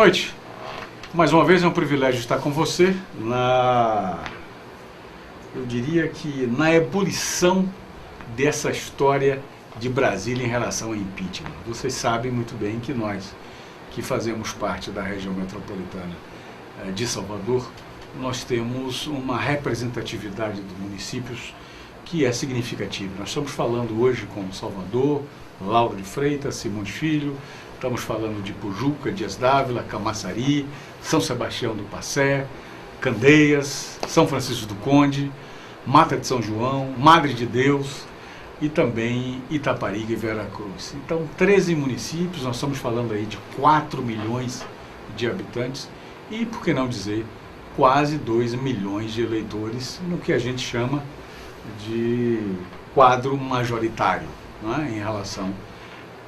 noite. Mais uma vez é um privilégio estar com você eu diria que na ebulição dessa história de Brasília em relação ao impeachment. Vocês sabem muito bem que nós, que fazemos parte da região metropolitana de Salvador, nós temos uma representatividade dos municípios que é significativa. Nós estamos falando hoje com Salvador, Lauro de Freitas, Simões Filho, estamos falando de Pujuca, Dias Dávila, Camaçari, São Sebastião do Passé, Candeias, São Francisco do Conde, Mata de São João, Madre de Deus e também Itaparica e Veracruz. Então, 13 municípios, nós estamos falando aí de 4 milhões de habitantes e, por que não dizer, quase 2 milhões de eleitores no que a gente chama de quadro majoritário, né, em relação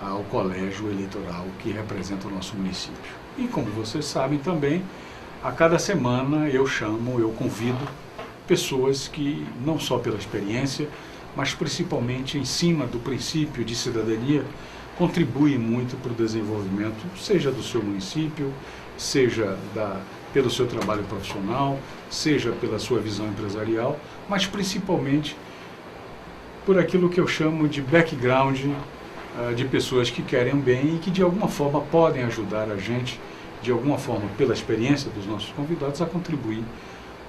ao colégio eleitoral que representa o nosso município. E como vocês sabem também, a cada semana eu convido pessoas que, não só pela experiência, mas principalmente em cima do princípio de cidadania, contribuem muito para o desenvolvimento, seja do seu município, seja pelo seu trabalho profissional, seja pela sua visão empresarial, mas principalmente por aquilo que eu chamo de background de pessoas que querem bem e que de alguma forma podem ajudar a gente, de alguma forma pela experiência dos nossos convidados, a contribuir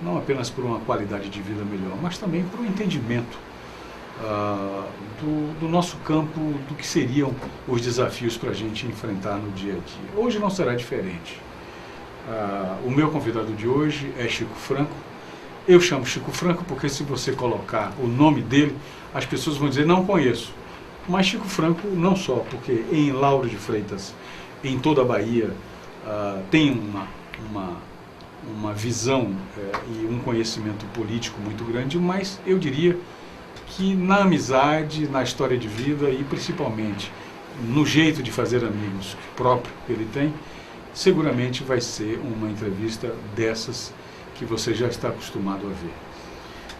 não apenas por uma qualidade de vida melhor, mas também por um entendimento do nosso campo, do que seriam os desafios para a gente enfrentar no dia a dia. Hoje não será diferente. O meu convidado de hoje é Chico Franco. Eu chamo Chico Franco porque se você colocar o nome dele, as pessoas vão dizer, não conheço. Mas Chico Franco não só, porque em Lauro de Freitas, em toda a Bahia, tem uma visão e um conhecimento político muito grande, mas eu diria que na amizade, na história de vida e principalmente no jeito de fazer amigos próprio que ele tem, seguramente vai ser uma entrevista dessas que você já está acostumado a ver.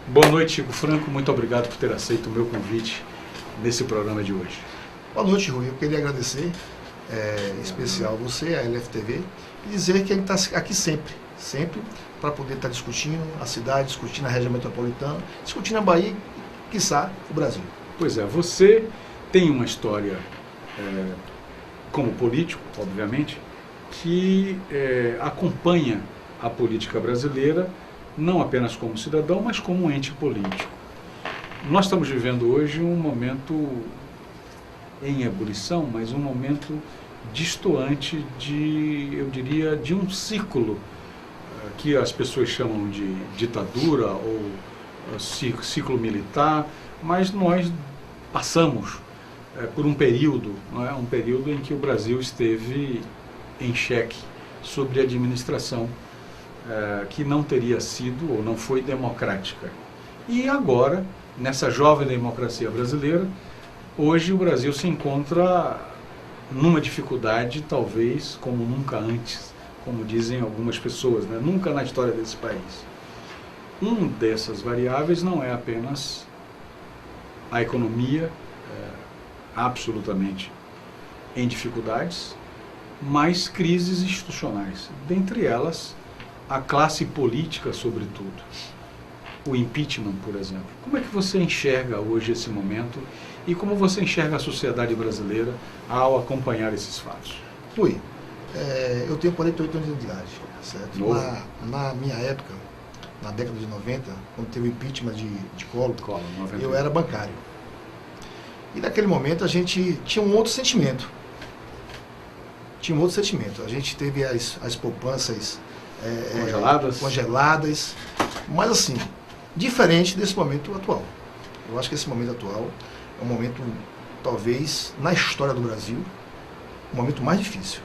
Boa noite, Chico Franco, muito obrigado por ter aceito o meu convite nesse programa de hoje. Boa noite, Rui. Eu queria agradecer, em especial você, a LFTV, e dizer que a gente está aqui sempre para poder estar discutindo a cidade, discutindo a região metropolitana, discutindo a Bahia e, quiçá, o Brasil. Pois é, você tem uma história como político, obviamente, que acompanha a política brasileira, não apenas como cidadão, mas como um ente político. Nós estamos vivendo hoje um momento em ebulição, mas um momento distoante eu diria, de um ciclo que as pessoas chamam de ditadura ou ciclo militar, mas nós passamos por um período, não é? Um período em que o Brasil esteve em xeque sobre a administração que não teria sido ou não foi democrática. E agora, nessa jovem democracia brasileira, hoje o Brasil se encontra numa dificuldade talvez como nunca antes, como dizem algumas pessoas, né? Nunca na história desse país. Uma dessas variáveis não é apenas a economia absolutamente em dificuldades, mas crises institucionais, dentre elas a classe política sobretudo. O impeachment, por exemplo. Como é que você enxerga hoje esse momento e como você enxerga a sociedade brasileira ao acompanhar esses fatos? Rui, eu tenho 48 anos de idade, certo? Na minha época, na década de 90, quando teve o impeachment de Collor, eu era bancário. E naquele momento a gente tinha um outro sentimento. A gente teve as poupanças congeladas, mas assim, diferente desse momento atual. Eu acho que esse momento atual é um momento, talvez, na história do Brasil, o momento mais difícil.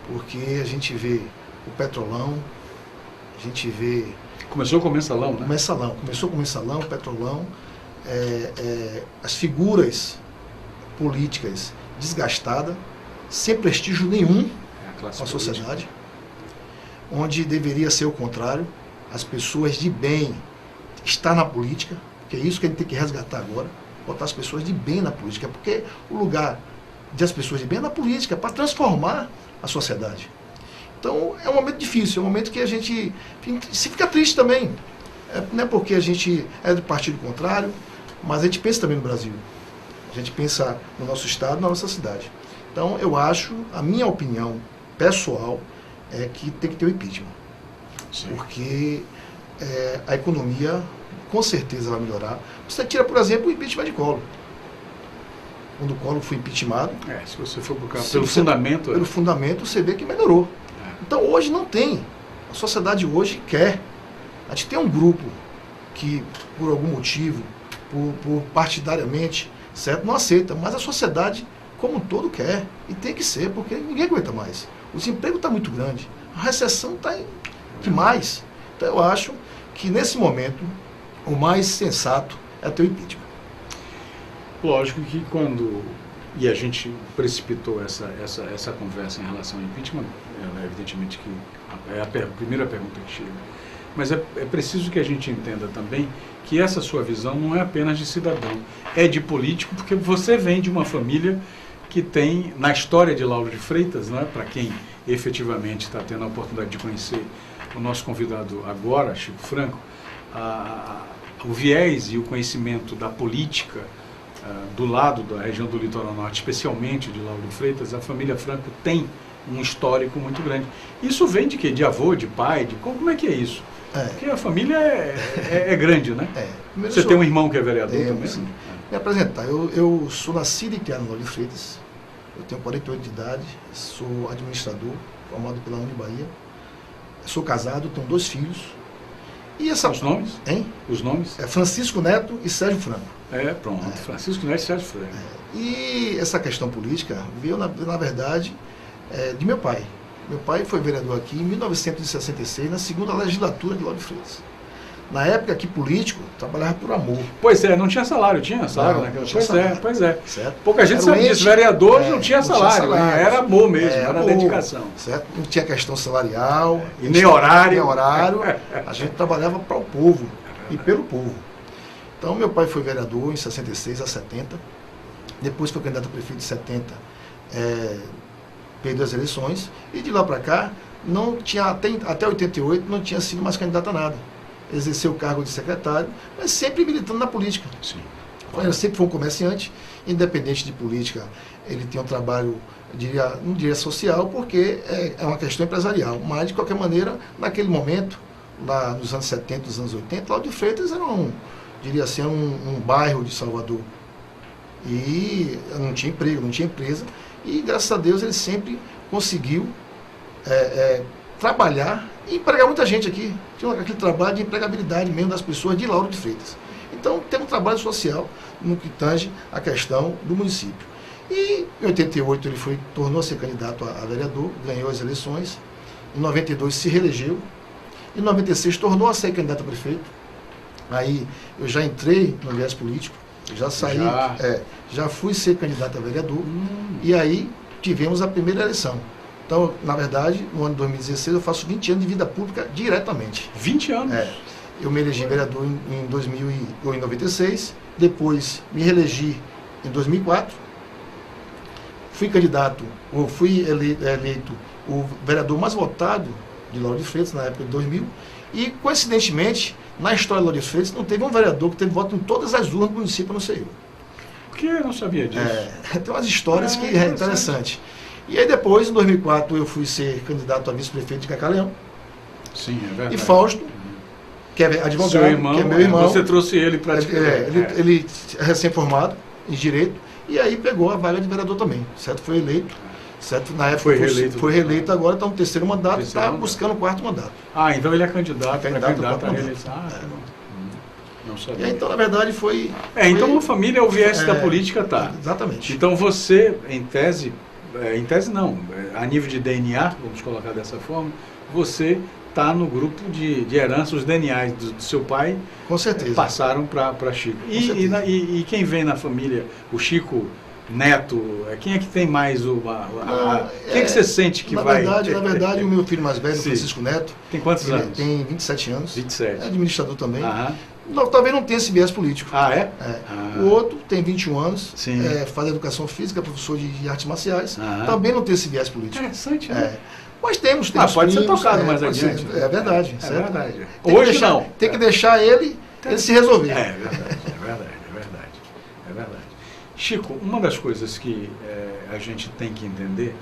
Porque a gente vê o petrolão, a gente vê... Começou com o mensalão, né? Começou com o mensalão, o petrolão, as figuras políticas desgastadas, sem prestígio nenhum na sociedade, onde deveria ser o contrário, as pessoas de bem estar na política, que é isso que a gente tem que resgatar agora, botar as pessoas de bem na política, porque o lugar das pessoas de bem é na política, para transformar a sociedade. Então, é um momento difícil, é um momento que a gente se fica triste também. Não é porque a gente é do partido contrário, mas a gente pensa também no Brasil. A gente pensa no nosso estado, na nossa cidade. Então, eu acho, a minha opinião pessoal, é que tem que ter o impeachment. Sim. Porque a economia, com certeza, vai melhorar. Você tira, por exemplo, o impeachment de Collor. Quando o Collor foi impeachmentado... se você for procurar pelo fundamento... Pelo fundamento, você vê que melhorou. Então, hoje não tem. A sociedade hoje quer. A gente tem um grupo que, por algum motivo, por partidariamente, certo, não aceita. Mas a sociedade, como um todo, quer. E tem que ser, porque ninguém aguenta mais. O desemprego está muito grande. A recessão está demais. Então, eu acho que, nesse momento, o mais sensato é ter o impeachment. Lógico que quando... E a gente precipitou essa conversa em relação ao impeachment, evidentemente que é a primeira pergunta que chega. Mas é preciso que a gente entenda também que essa sua visão não é apenas de cidadão, é de político, porque você vem de uma família que tem, na história de Lauro de Freitas, né, para quem efetivamente está tendo a oportunidade de conhecer o nosso convidado agora, Chico Franco, o viés e o conhecimento da política do lado da região do Litoral Norte, especialmente de Lauro de Freitas, a família Franco tem um histórico muito grande. Isso vem de quê? De avô, de pai? Como é que é isso? Porque a família é grande, né? Você tem um irmão que é vereador também? Sim. Me apresentar. Eu sou nascido e criado no Lauro de Freitas. Eu tenho 48 de idade, sou administrador, formado pela Unibahia. Sou casado, tenho 2 filhos. E os nomes? Hein? Os nomes? Francisco Neto e Sérgio Franco. Pronto. Francisco Neto e Sérgio Franco. E essa questão política veio, na verdade, de meu pai. Meu pai foi vereador aqui em 1966, na segunda legislatura de Lauro de Freitas. Na época que político trabalhava por amor. Pois é, não tinha salário, tinha salário naquela época. Pois é. Certo? Pouca gente sabe disso, vereador não tinha salário, era amor mesmo, era amor, dedicação. Certo? Não tinha questão salarial. E nem horário. Nem horário. A gente trabalhava para o povo e pelo povo. Então, meu pai foi vereador em 66 a 70. Depois foi candidato a prefeito de 70. Perdeu as eleições. E de lá para cá, não tinha, até 88, não tinha sido mais candidato a nada. Exerceu o cargo de secretário, mas sempre militando na política. Sim. Ele sempre foi um comerciante, independente de política. Ele tinha um trabalho, não diria social, porque é uma questão empresarial. Mas, de qualquer maneira, naquele momento, lá nos anos 70, nos anos 80, Lauro de Freitas era um bairro de Salvador. E não tinha emprego, não tinha empresa. E, graças a Deus, ele sempre conseguiu trabalhar e empregar muita gente aqui. Tinha aquele trabalho de empregabilidade mesmo das pessoas de Lauro de Freitas. Então, tem um trabalho social no que tange a questão do município. E em 88 ele tornou-se candidato a vereador, ganhou as eleições. Em 92 se reelegeu. Em 96 tornou a ser candidato a prefeito. Aí eu já entrei no viés político, já saí, já fui ser candidato a vereador. E aí tivemos a primeira eleição. Então, na verdade, no ano de 2016 eu faço 20 anos de vida pública diretamente. 20 anos? Eu me elegi vereador em 96, depois me reelegi em 2004, fui eleito o vereador mais votado de Lauro de Freitas na época de 2000, e coincidentemente, na história de Lauro de Freitas, não teve um vereador que teve voto em todas as urnas do município, a não ser eu. Por que eu não sabia disso? Tem umas histórias que é interessante. E aí depois, em 2004, eu fui ser candidato a vice-prefeito de Cacaleão. Sim, é verdade. E Fausto, que é advogado, que é meu irmão. Você trouxe ele praticamente. Ele é recém-formado em Direito, e aí pegou a vaga de vereador também, certo? Foi eleito, certo? Na época foi reeleito agora, está no 3º mandato, está buscando o 4º mandato. Então ele é candidato a reeleição. Não sabia. E aí, então, na verdade, foi... então uma família, o viés da política tá. Exatamente. Então você, em tese não, a nível de DNA, vamos colocar dessa forma, você está no grupo de herança, os DNAs do seu pai. Com certeza. Passaram para Chico. E quem vem na família, o Chico neto? Quem é que tem mais quem é que você sente que vai... Na verdade, o meu filho mais velho, Sim. Francisco Neto... Tem quantos anos? Tem 27 anos. 27. É administrador também. Aham. Não, talvez não tenha esse viés político. Ah, é? O outro tem 21 anos, Sim. faz educação física, professor de artes marciais, Aham. também não tem esse viés político. Interessante, né? Mas temos pode ser primos, tocado mais pode adiante. ser, é verdade. É certo? verdade. Tem que Hoje deixar, não. Tem que deixar ele se resolver. É verdade. Chico, uma das coisas que a gente tem que entender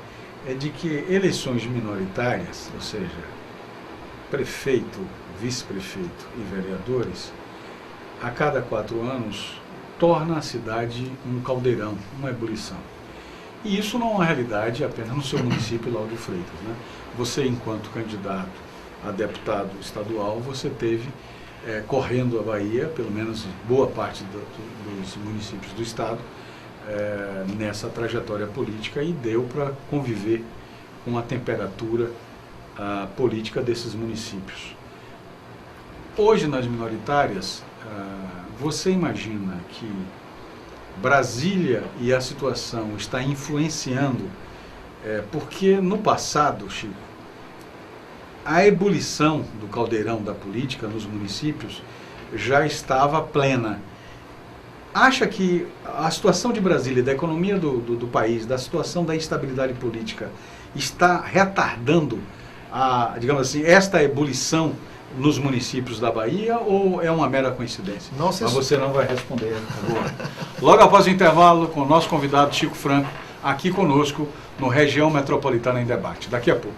é de que eleições minoritárias, ou seja, prefeito, vice-prefeito e vereadores, a cada 4 anos, torna a cidade um caldeirão, uma ebulição. E isso não é uma realidade apenas no seu município, Lauro de Freitas, né? Você, enquanto candidato a deputado estadual, você teve correndo a Bahia, pelo menos boa parte dos municípios do estado, nessa trajetória política, e deu para conviver com a temperatura política desses municípios. Hoje, nas minoritárias, você imagina que Brasília e a situação está influenciando, porque no passado, Chico, a ebulição do caldeirão da política nos municípios já estava plena. Acha que a situação de Brasília, da economia do país, da situação da instabilidade política, está retardando, digamos assim, esta ebulição nos municípios da Bahia, ou é uma mera coincidência? Mas você não vai responder agora. Logo após o intervalo, com o nosso convidado Chico Franco, aqui conosco no Região Metropolitana em Debate. Daqui a pouco.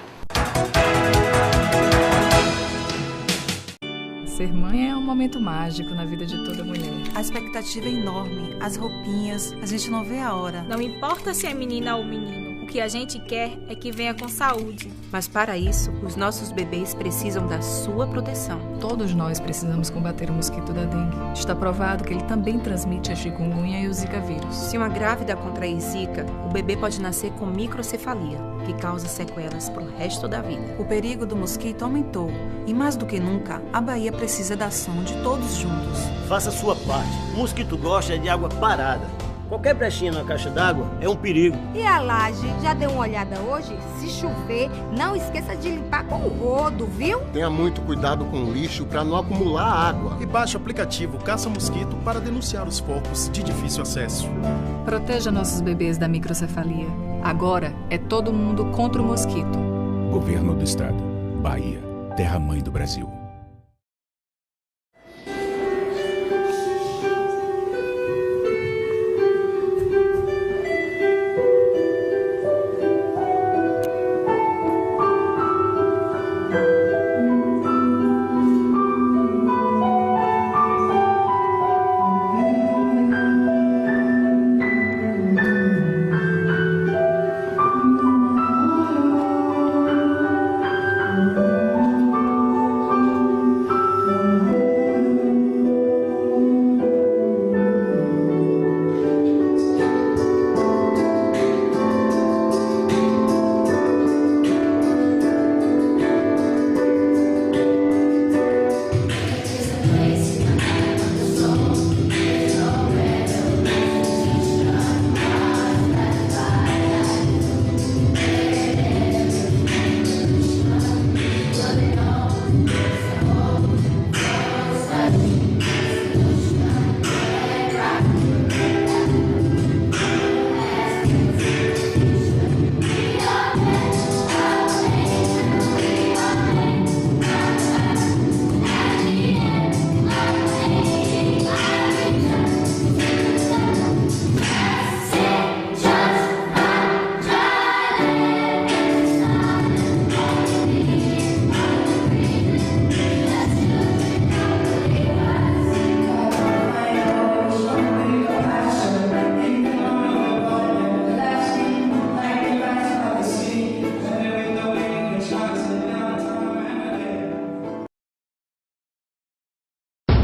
Ser mãe é um momento mágico na vida de toda mulher. A expectativa é enorme, as roupinhas, a gente não vê a hora. Não importa se é menina ou menino, o que a gente quer é que venha com saúde. Mas para isso, os nossos bebês precisam da sua proteção. Todos nós precisamos combater o mosquito da dengue. Está provado que ele também transmite a chikungunya e o zika vírus. Se uma grávida contrair zika, o bebê pode nascer com microcefalia, que causa sequelas para o resto da vida. O perigo do mosquito aumentou e, mais do que nunca, a Bahia precisa da ação de todos juntos. Faça a sua parte. O mosquito gosta de água parada. Qualquer brechinha na caixa d'água é um perigo. E a laje, já deu uma olhada hoje? Se chover, não esqueça de limpar com o rodo, viu? Tenha muito cuidado com o lixo para não acumular água. E baixe o aplicativo Caça Mosquito para denunciar os focos de difícil acesso. Proteja nossos bebês da microcefalia. Agora é todo mundo contra o mosquito. Governo do Estado. Bahia, terra-mãe do Brasil.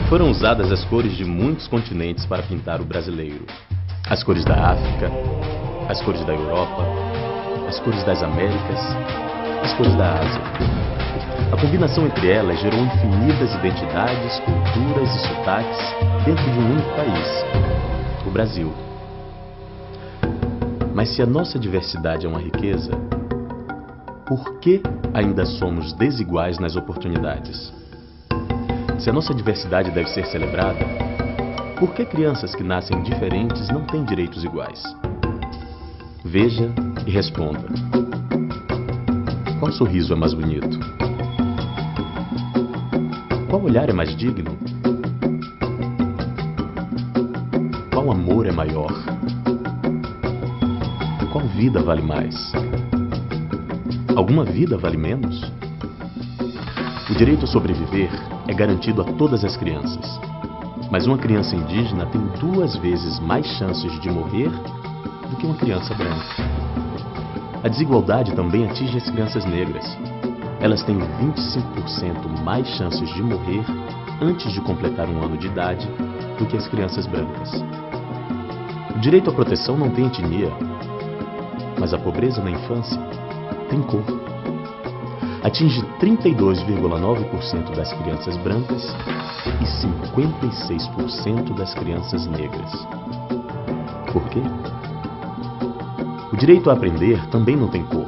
Foram usadas as cores de muitos continentes para pintar o brasileiro. As cores da África, as cores da Europa, as cores das Américas, as cores da Ásia. A combinação entre elas gerou infinitas identidades, culturas e sotaques dentro de um único país, o Brasil. Mas se a nossa diversidade é uma riqueza, por que ainda somos desiguais nas oportunidades? Se a nossa diversidade deve ser celebrada, por que crianças que nascem diferentes não têm direitos iguais? Veja e responda. Qual sorriso é mais bonito? Qual olhar é mais digno? Qual amor é maior? Qual vida vale mais? Alguma vida vale menos? O direito a sobreviver é garantido a todas as crianças. Mas uma criança indígena tem 2 vezes mais chances de morrer do que uma criança branca. A desigualdade também atinge as crianças negras. Elas têm 25% mais chances de morrer antes de completar 1 ano de idade do que as crianças brancas. O direito à proteção não tem etnia, mas a pobreza na infância tem cor. Atinge 32,9% das crianças brancas e 56% das crianças negras. Por quê? O direito a aprender também não tem cor,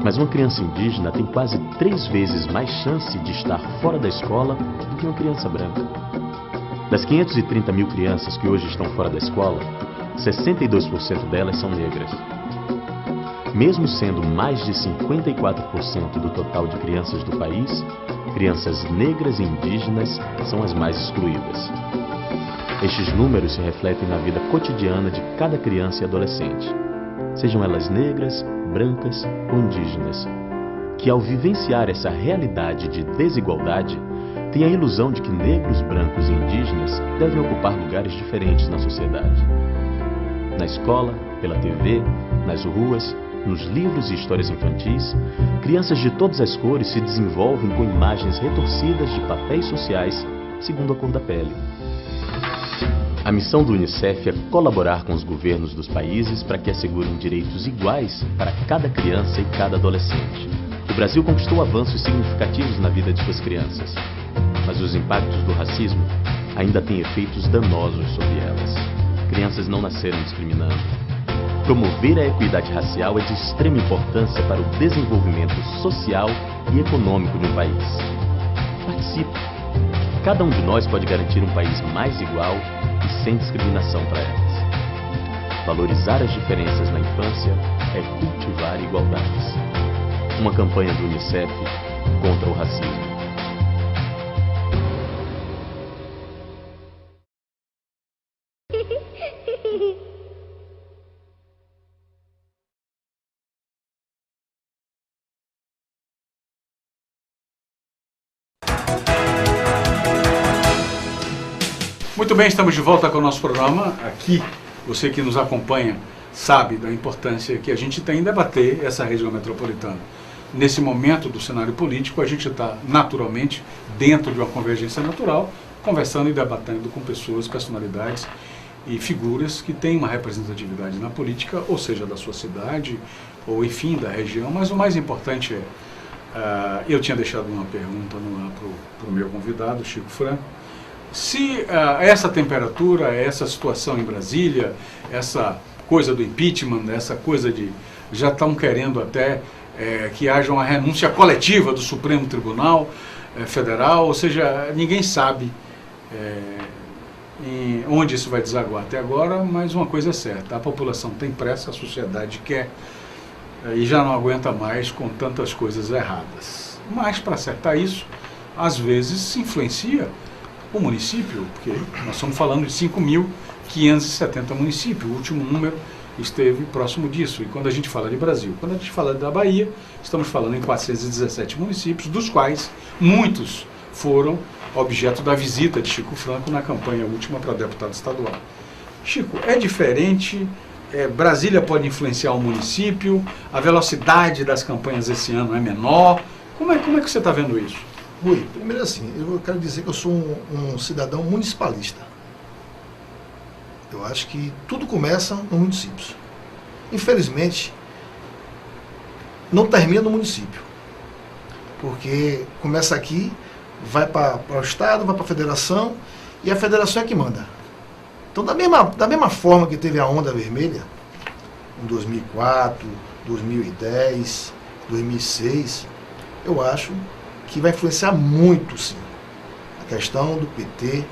mas uma criança indígena tem quase 3 vezes mais chance de estar fora da escola do que uma criança branca. Das 530 mil crianças que hoje estão fora da escola, 62% delas são negras. Mesmo sendo mais de 54% do total de crianças do país, crianças negras e indígenas são as mais excluídas. Estes números se refletem na vida cotidiana de cada criança e adolescente, sejam elas negras, brancas ou indígenas, que ao vivenciar essa realidade de desigualdade, têm a ilusão de que negros, brancos e indígenas devem ocupar lugares diferentes na sociedade. Na escola, pela TV, nas ruas, nos livros e histórias infantis, crianças de todas as cores se desenvolvem com imagens retorcidas de papéis sociais segundo a cor da pele. A missão do UNICEF é colaborar com os governos dos países para que assegurem direitos iguais para cada criança e cada adolescente. O Brasil conquistou avanços significativos na vida de suas crianças, mas os impactos do racismo ainda têm efeitos danosos sobre elas. Crianças não nasceram discriminando. Promover a equidade racial é de extrema importância para o desenvolvimento social e econômico de um país. Participe! Cada um de nós pode garantir um país mais igual e sem discriminação para elas. Valorizar as diferenças na infância é cultivar igualdades. Uma campanha do UNICEF contra o racismo. Muito bem, estamos de volta com o nosso programa. Aqui, você que nos acompanha sabe da importância que a gente tem em debater essa região metropolitana. Nesse momento do cenário político, a gente está naturalmente dentro de uma convergência natural, conversando e debatendo com pessoas, personalidades e figuras que têm uma representatividade na política, ou seja, da sua cidade, ou enfim, da região. Mas o mais importante é, eu tinha deixado uma pergunta no ar para o meu convidado, Chico Franco, se essa temperatura, essa situação em Brasília, essa coisa do impeachment, essa coisa de... já estão querendo até que haja uma renúncia coletiva do Supremo Tribunal Federal, ou seja, ninguém sabe onde isso vai desaguar até agora, mas uma coisa é certa, a população tem pressa, a sociedade quer e já não aguenta mais com tantas coisas erradas. Mas para acertar isso, às vezes se influencia o município, porque nós estamos falando de 5.570 municípios, o último número esteve próximo disso. E quando a gente fala de Brasil, quando a gente fala da Bahia, estamos falando em 417 municípios, dos quais muitos foram objeto da visita de Chico Franco na campanha última para deputado estadual. Chico, é diferente? Brasília pode influenciar o município? A velocidade das campanhas esse ano é menor? Como é que você está vendo isso? Rui, primeiro assim, eu quero dizer que eu sou um cidadão municipalista. Eu acho que tudo começa nos municípios. Infelizmente, não termina no município. Porque começa aqui, vai para o Estado, vai para a Federação, e a Federação é que manda. Então, da mesma forma que teve a onda vermelha, em 2004, 2010, 2006, eu acho que vai influenciar muito, sim. A questão do PT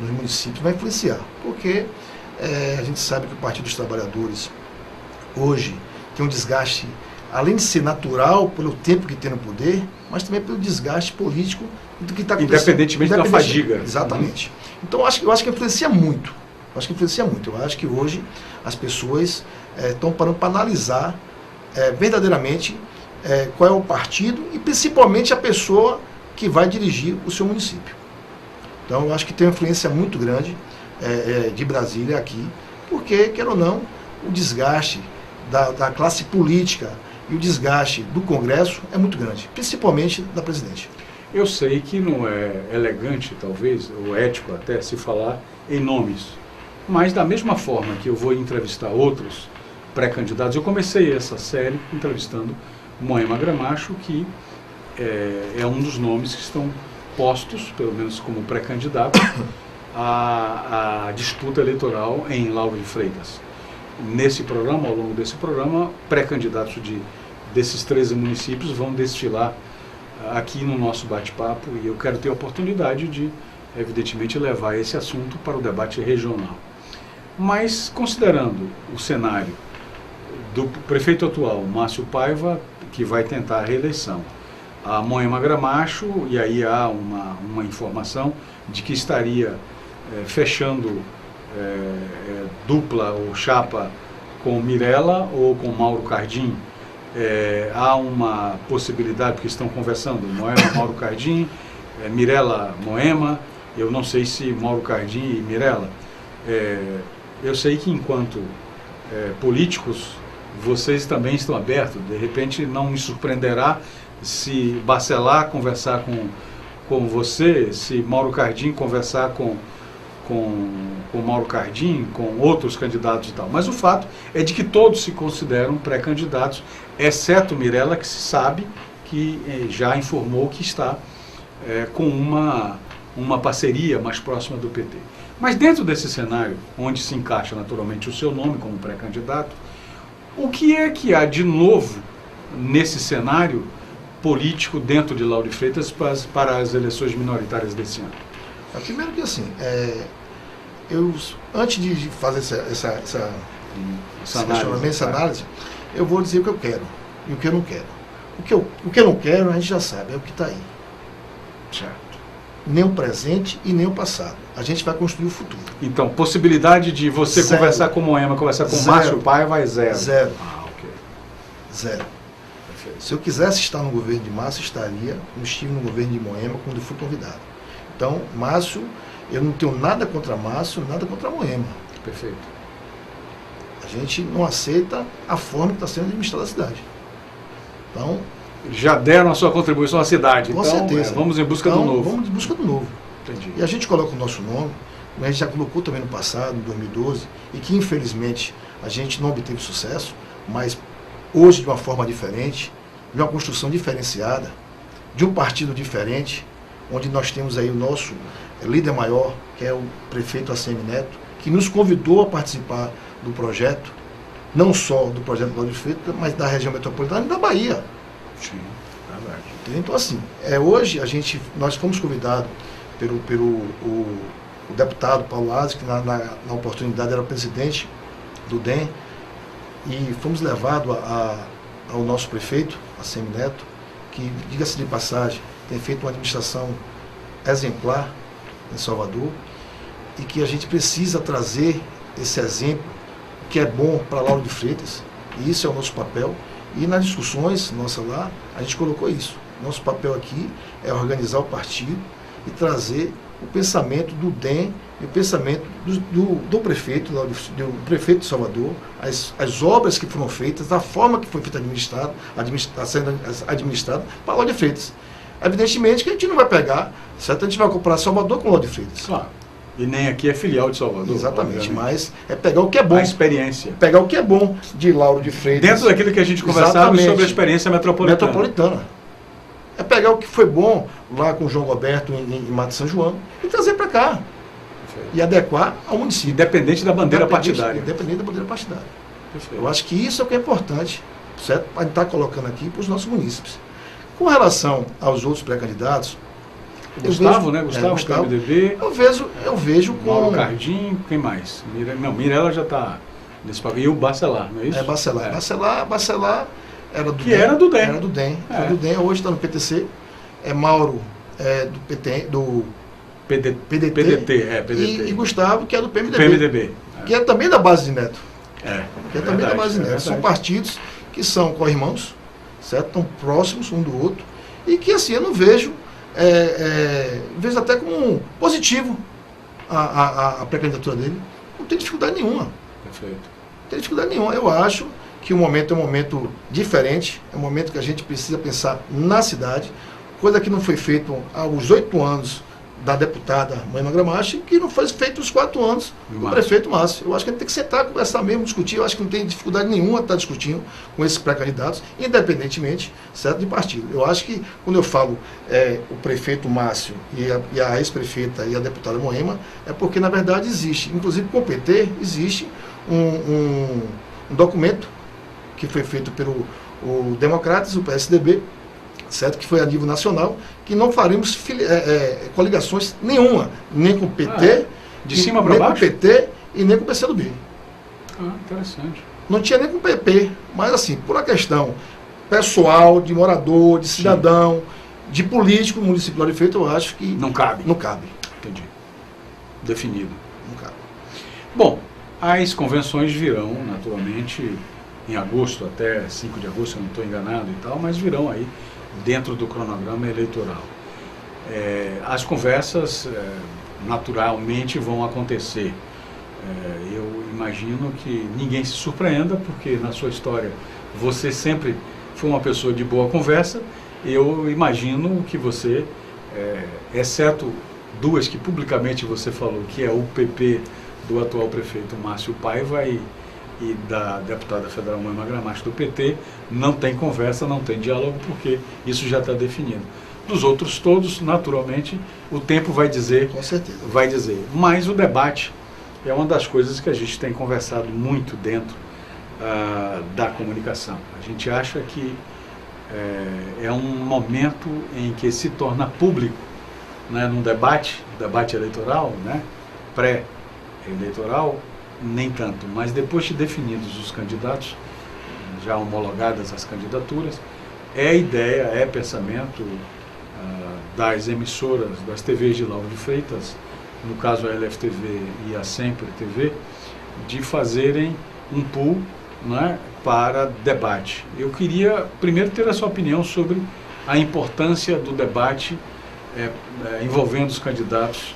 nos municípios vai influenciar, porque a gente sabe que o Partido dos Trabalhadores hoje tem um desgaste, além de ser natural pelo tempo que tem no poder, mas também pelo desgaste político do que está acontecendo. Independentemente da fadiga. Exatamente. Então eu acho que influencia muito. Eu acho que hoje as pessoas estão parando para analisar verdadeiramente qual é o partido e principalmente a pessoa que vai dirigir o seu município. Então eu acho que tem uma influência muito grande de Brasília aqui, porque, quer ou não, o desgaste da classe política e o desgaste do Congresso é muito grande, principalmente da presidente. Eu sei que não é elegante, talvez, ou ético até, se falar em nomes, mas da mesma forma que eu vou entrevistar outros pré-candidatos, eu comecei essa série entrevistando Moema Gramacho, que é um dos nomes que estão postos, pelo menos como pré-candidato, à disputa eleitoral em Lauro de Freitas. Nesse programa, ao longo desse programa, pré-candidatos desses 13 municípios vão destilar aqui no nosso bate-papo, e eu quero ter a oportunidade de, evidentemente, levar esse assunto para o debate regional. Mas, considerando o cenário do prefeito atual, Márcio Paiva, que vai tentar a reeleição, a Moema Gramacho, e aí há uma informação de que estaria fechando dupla ou chapa com Mirella ou com Mauro Cardim. Há uma possibilidade, porque estão conversando, Moema, Mauro Cardim, Mirella, Moema, eu não sei se Mauro Cardim e Mirella. Eu sei que enquanto políticos, vocês também estão abertos, de repente não me surpreenderá se Bacelar conversar com você, se Mauro Cardim conversar com Mauro Cardim, com outros candidatos e tal. Mas o fato é de que todos se consideram pré-candidatos, exceto Mirella, que se sabe que já informou que está com uma parceria mais próxima do PT. Mas dentro desse cenário, onde se encaixa naturalmente o seu nome como pré-candidato, o que é que há de novo nesse cenário político dentro de Lauro de Freitas para as eleições minoritárias desse ano? Primeiro que assim, antes de fazer essa análise, eu vou dizer o que eu quero e o que eu não quero. O que eu não quero a gente já sabe, é o que está aí. Certo. Nem o presente e nem o passado. A gente vai construir o futuro. Então, possibilidade de você conversar com Moema, conversar com Márcio Paiva é zero. Zero. Ok. Zero. Perfeito. Se eu quisesse estar no governo de Márcio, estaria. Não estive no governo de Moema quando fui convidado. Então, Márcio, eu não tenho nada contra Márcio, nada contra Moema. Perfeito. A gente não aceita a forma que está sendo administrada a cidade. Então, já deram a sua contribuição à cidade. Com então, certeza. Vamos em busca do novo. Vamos em busca do novo. Entendi. E a gente coloca o nosso nome, a gente já colocou também no passado, em 2012, e que infelizmente a gente não obteve sucesso, mas hoje de uma forma diferente, de uma construção diferenciada, de um partido diferente, onde nós temos aí o nosso líder maior, que é o prefeito ACM Neto, que nos convidou a participar do projeto, não só do projeto do Lauro de Freitas, mas da região metropolitana e da Bahia. Sim, verdade. Então, assim, hoje nós fomos convidados pelo deputado Paulo Aze, que na oportunidade era o presidente do DEM, e fomos levados ao nosso prefeito, ACM Neto, que, diga-se de passagem, tem feito uma administração exemplar em Salvador, e que a gente precisa trazer esse exemplo, que é bom para Lauro de Freitas, e isso é o nosso papel. E nas discussões nossas lá, a gente colocou isso. Nosso papel aqui é organizar o partido e trazer o pensamento do DEM e o pensamento do prefeito, do prefeito de Salvador, as obras que foram feitas, a forma que foi feita administrada para Lauro de Freitas. Evidentemente que a gente não vai pegar, certo? A gente vai comparar Salvador com Lauro de Freitas. Claro. E nem aqui é filial de Salvador. Exatamente, mas é pegar o que é bom. A experiência. Pegar o que é bom de Lauro de Freitas. Dentro daquilo que a gente conversava sobre a experiência metropolitana. É pegar o que foi bom lá com o João Roberto em Mato São João e trazer para cá. Perfeito. E adequar ao município. Independente da bandeira partidária. Independente da bandeira partidária. Eu acho que isso é o que é importante, certo? Para estar colocando aqui para os nossos munícipes. Com relação aos outros pré-candidatos, Gustavo, né? Gustavo, PMDB. Eu vejo com... Mauro Cardim, quem mais? Mirella já está nesse papel. E o Bacelar, não é isso? Bacelar era do que DEM. Era do DEM. Era do DEM. Era do DEM, hoje está no PTC. Mauro do PT, do PDT. E Gustavo, que é do PMDB. Que é também da base de Neto. Também da base de Neto. São partidos que são co-irmãos, certo? Estão próximos um do outro. E que assim, eu não vejo, vejo até como positivo a pré-candidatura dele. Não tem dificuldade nenhuma. Perfeito. Não tem dificuldade nenhuma. Eu acho que o momento é um momento diferente, é um momento que a gente precisa pensar na cidade, coisa que não foi feita aos 8 anos da deputada Moema Gramache, que não foi feito os 4 anos do prefeito Márcio. Eu acho que a gente tem que sentar, conversar mesmo, discutir. Eu acho que não tem dificuldade nenhuma estar discutindo com esses pré-candidatos, independentemente, certo, de partido. Eu acho que, quando eu falo o prefeito Márcio e a ex-prefeita e a deputada Moema, é porque, na verdade, existe, inclusive com o PT, existe um documento que foi feito pelo Democratas, o PSDB, certo? Que foi a nível nacional, que não faremos coligações nenhuma, nem com o PT, de cima para baixo? Nem com o PT e nem com o PCdoB. Interessante. Não tinha nem com o PP, mas assim, por uma questão pessoal, de morador, de cidadão, de político no município de Lauro de Freitas, eu acho que... Não cabe. Não cabe. Entendi. Definido. Não cabe. Bom, as convenções virão, naturalmente, em agosto, até 5 de agosto, se eu não estou enganado e tal, mas virão aí dentro do cronograma eleitoral. As conversas naturalmente vão acontecer. Eu imagino que ninguém se surpreenda, porque na sua história você sempre foi uma pessoa de boa conversa. Eu imagino que você, exceto 2 que publicamente você falou, que é o PP do atual prefeito Márcio Paiva e da deputada federal Moema Gramache do PT, não tem conversa, não tem diálogo, porque isso já está definido. Dos outros todos, naturalmente, o tempo vai dizer. Com certeza. Vai dizer. Mas o debate é uma das coisas que a gente tem conversado muito dentro da comunicação. A gente acha que é um momento em que se torna público, né, num debate eleitoral, né, pré-eleitoral, nem tanto, mas depois de definidos os candidatos, já homologadas as candidaturas, é ideia, é pensamento das emissoras, das TVs de Lauro de Freitas, no caso a LFTV e a Sempre TV, de fazerem um pool, né, para debate. Eu queria primeiro ter a sua opinião sobre a importância do debate envolvendo os candidatos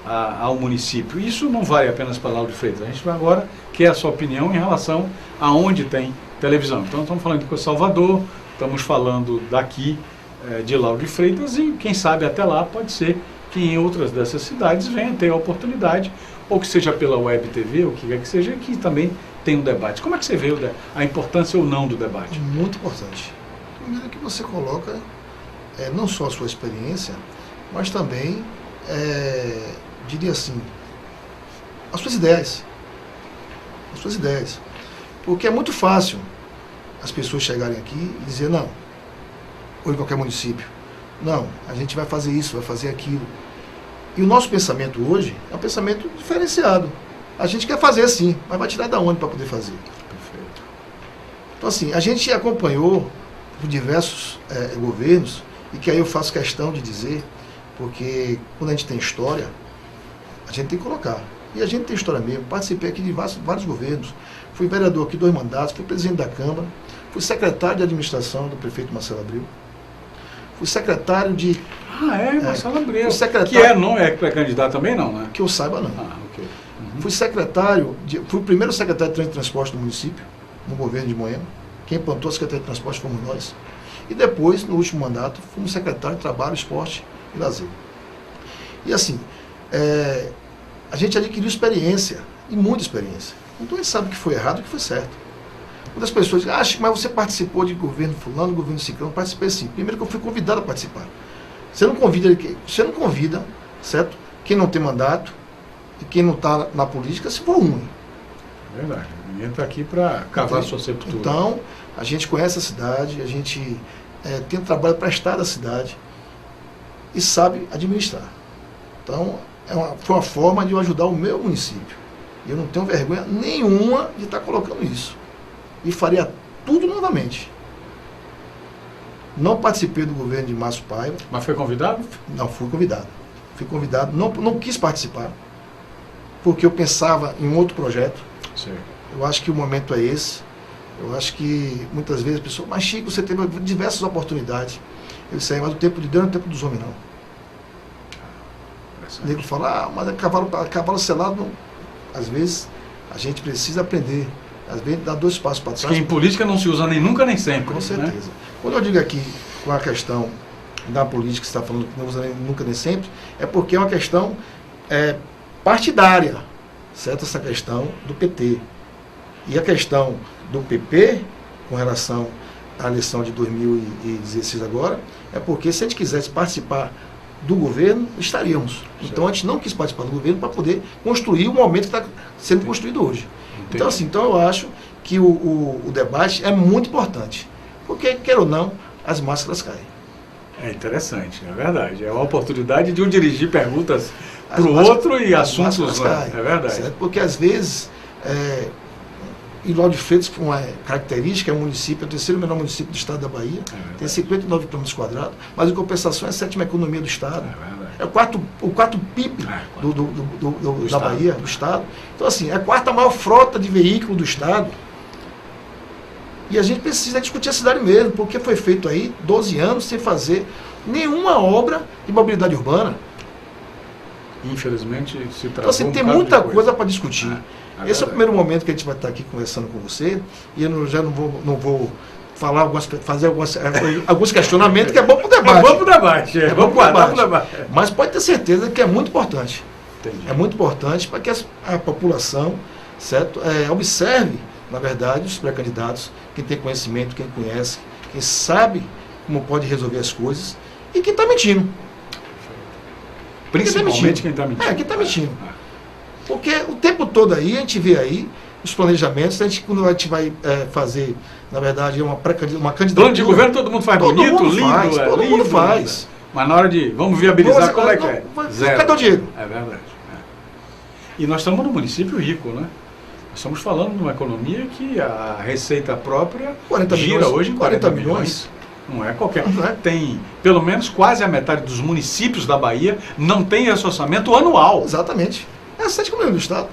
ao município. Isso não vale apenas para Lauro de Freitas. A gente vai agora quer a sua opinião em relação a onde tem televisão. Então estamos falando de Salvador, estamos falando daqui de Lauro de Freitas e quem sabe até lá pode ser que em outras dessas cidades venha ter a oportunidade, ou que seja pela web TV, ou que quer que seja, que também tem um debate. Como é que você vê a importância ou não do debate? Muito importante. Primeiro que você coloca não só a sua experiência, mas também diria assim, as suas ideias. As suas ideias. Porque é muito fácil as pessoas chegarem aqui e dizer, não, ou em qualquer município, não, a gente vai fazer isso, vai fazer aquilo. E o nosso pensamento hoje é um pensamento diferenciado. A gente quer fazer sim, mas vai tirar da onde para poder fazer? Perfeito. Então assim, a gente acompanhou por diversos governos, e que aí eu faço questão de dizer, porque quando a gente tem história, a gente tem que colocar. E a gente tem história mesmo. Participei aqui de vários governos. Fui vereador aqui 2 mandatos, fui presidente da Câmara, fui secretário de administração do prefeito Marcelo Abreu. Fui secretário de... Marcelo Abreu. Secretário, que não é pré-candidato também, não, né? Que eu saiba, não. Ok. Uhum. Fui o primeiro secretário de transporte do município, no governo de Moema. Quem plantou a Secretaria de Transporte fomos nós. E depois, no último mandato, fomos secretário de Trabalho, Esporte e Lazer. E assim, a gente adquiriu experiência, e muita experiência. Então a gente sabe o que foi errado e o que foi certo. Quando as pessoas dizem, mas você participou de governo fulano, governo ciclano, participei sim. Primeiro que eu fui convidado a participar. Você não convida, certo? Quem não tem mandato e quem não está na política, se for ruim. Verdade. Ninguém está aqui para cavar sua sepultura. Então, a gente conhece a cidade, a gente tem um trabalho prestado à cidade e sabe administrar. Então, foi uma forma de eu ajudar o meu município. E eu não tenho vergonha nenhuma de estar colocando isso. E faria tudo novamente. Não participei do governo de Márcio Paiva. Mas foi convidado? Não, fui convidado. Fui convidado, não quis participar, porque eu pensava em outro projeto. Sim. Eu acho que o momento é esse. Eu acho que muitas vezes a pessoa, mas Chico, você teve diversas oportunidades. Eu disse, mas o tempo de Deus não é o tempo dos homens, não. O nego fala, mas é cavalo selado, não. Às vezes a gente precisa aprender. Às vezes dá 2 passos para trás. Porque em política não se usa nem nunca nem sempre. Com certeza. Né? Quando eu digo aqui com a questão da política que você está falando que não usa nem nunca nem sempre, é porque é uma questão partidária, certo? Essa questão do PT. E a questão do PP, com relação à eleição de 2016 agora, é porque se a gente quisesse participar do governo, estaríamos. Então a gente não quis participar do governo para poder construir o momento que está sendo construído hoje. Entendi. Então assim, eu acho que o debate é muito importante. Porque, quer ou não, as máscaras caem. É interessante, é verdade. É uma oportunidade de um dirigir perguntas para o outro e assuntos. Caem, é verdade. Certo? Porque às vezes, em Lauro de Freitas, por uma característica, é um município, é o 3º menor município do estado da Bahia, tem 59 km², mas em compensação é a 7ª economia do estado. É o quarto PIB da Bahia, do estado. Então assim, é a 4ª maior frota de veículo do estado. E a gente precisa discutir a cidade mesmo, porque foi feito aí 12 anos sem fazer nenhuma obra de mobilidade urbana. Infelizmente se travou. Então assim, tem muita coisa para discutir. Esse é o primeiro momento que a gente vai estar aqui conversando com você, e eu já não vou falar fazer alguns questionamentos, que é bom para o debate. É bom para o debate, vamos guardar para o debate. Mas pode ter certeza que é muito importante. Entendi. É muito importante para que a população, certo, observe, na verdade, os pré-candidatos, quem tem conhecimento, quem conhece, quem sabe como pode resolver as coisas, e quem está mentindo. Principalmente quem está mentindo. Quem está mentindo. Porque o tempo todo aí, a gente vê aí os planejamentos, quando a gente vai fazer, na verdade, uma candidatura... Plano de governo todo mundo faz bonito, lindo. Todo mundo faz. Mas na hora de, vamos viabilizar, como é que é? Zero. Cadê o dinheiro? É verdade. E nós estamos num município rico, né? Nós estamos falando de uma economia que a receita própria gira hoje em 40 milhões. Não é qualquer. Tem pelo menos quase a metade dos municípios da Bahia não tem esse orçamento anual. Exatamente. É 7 milhões do estado.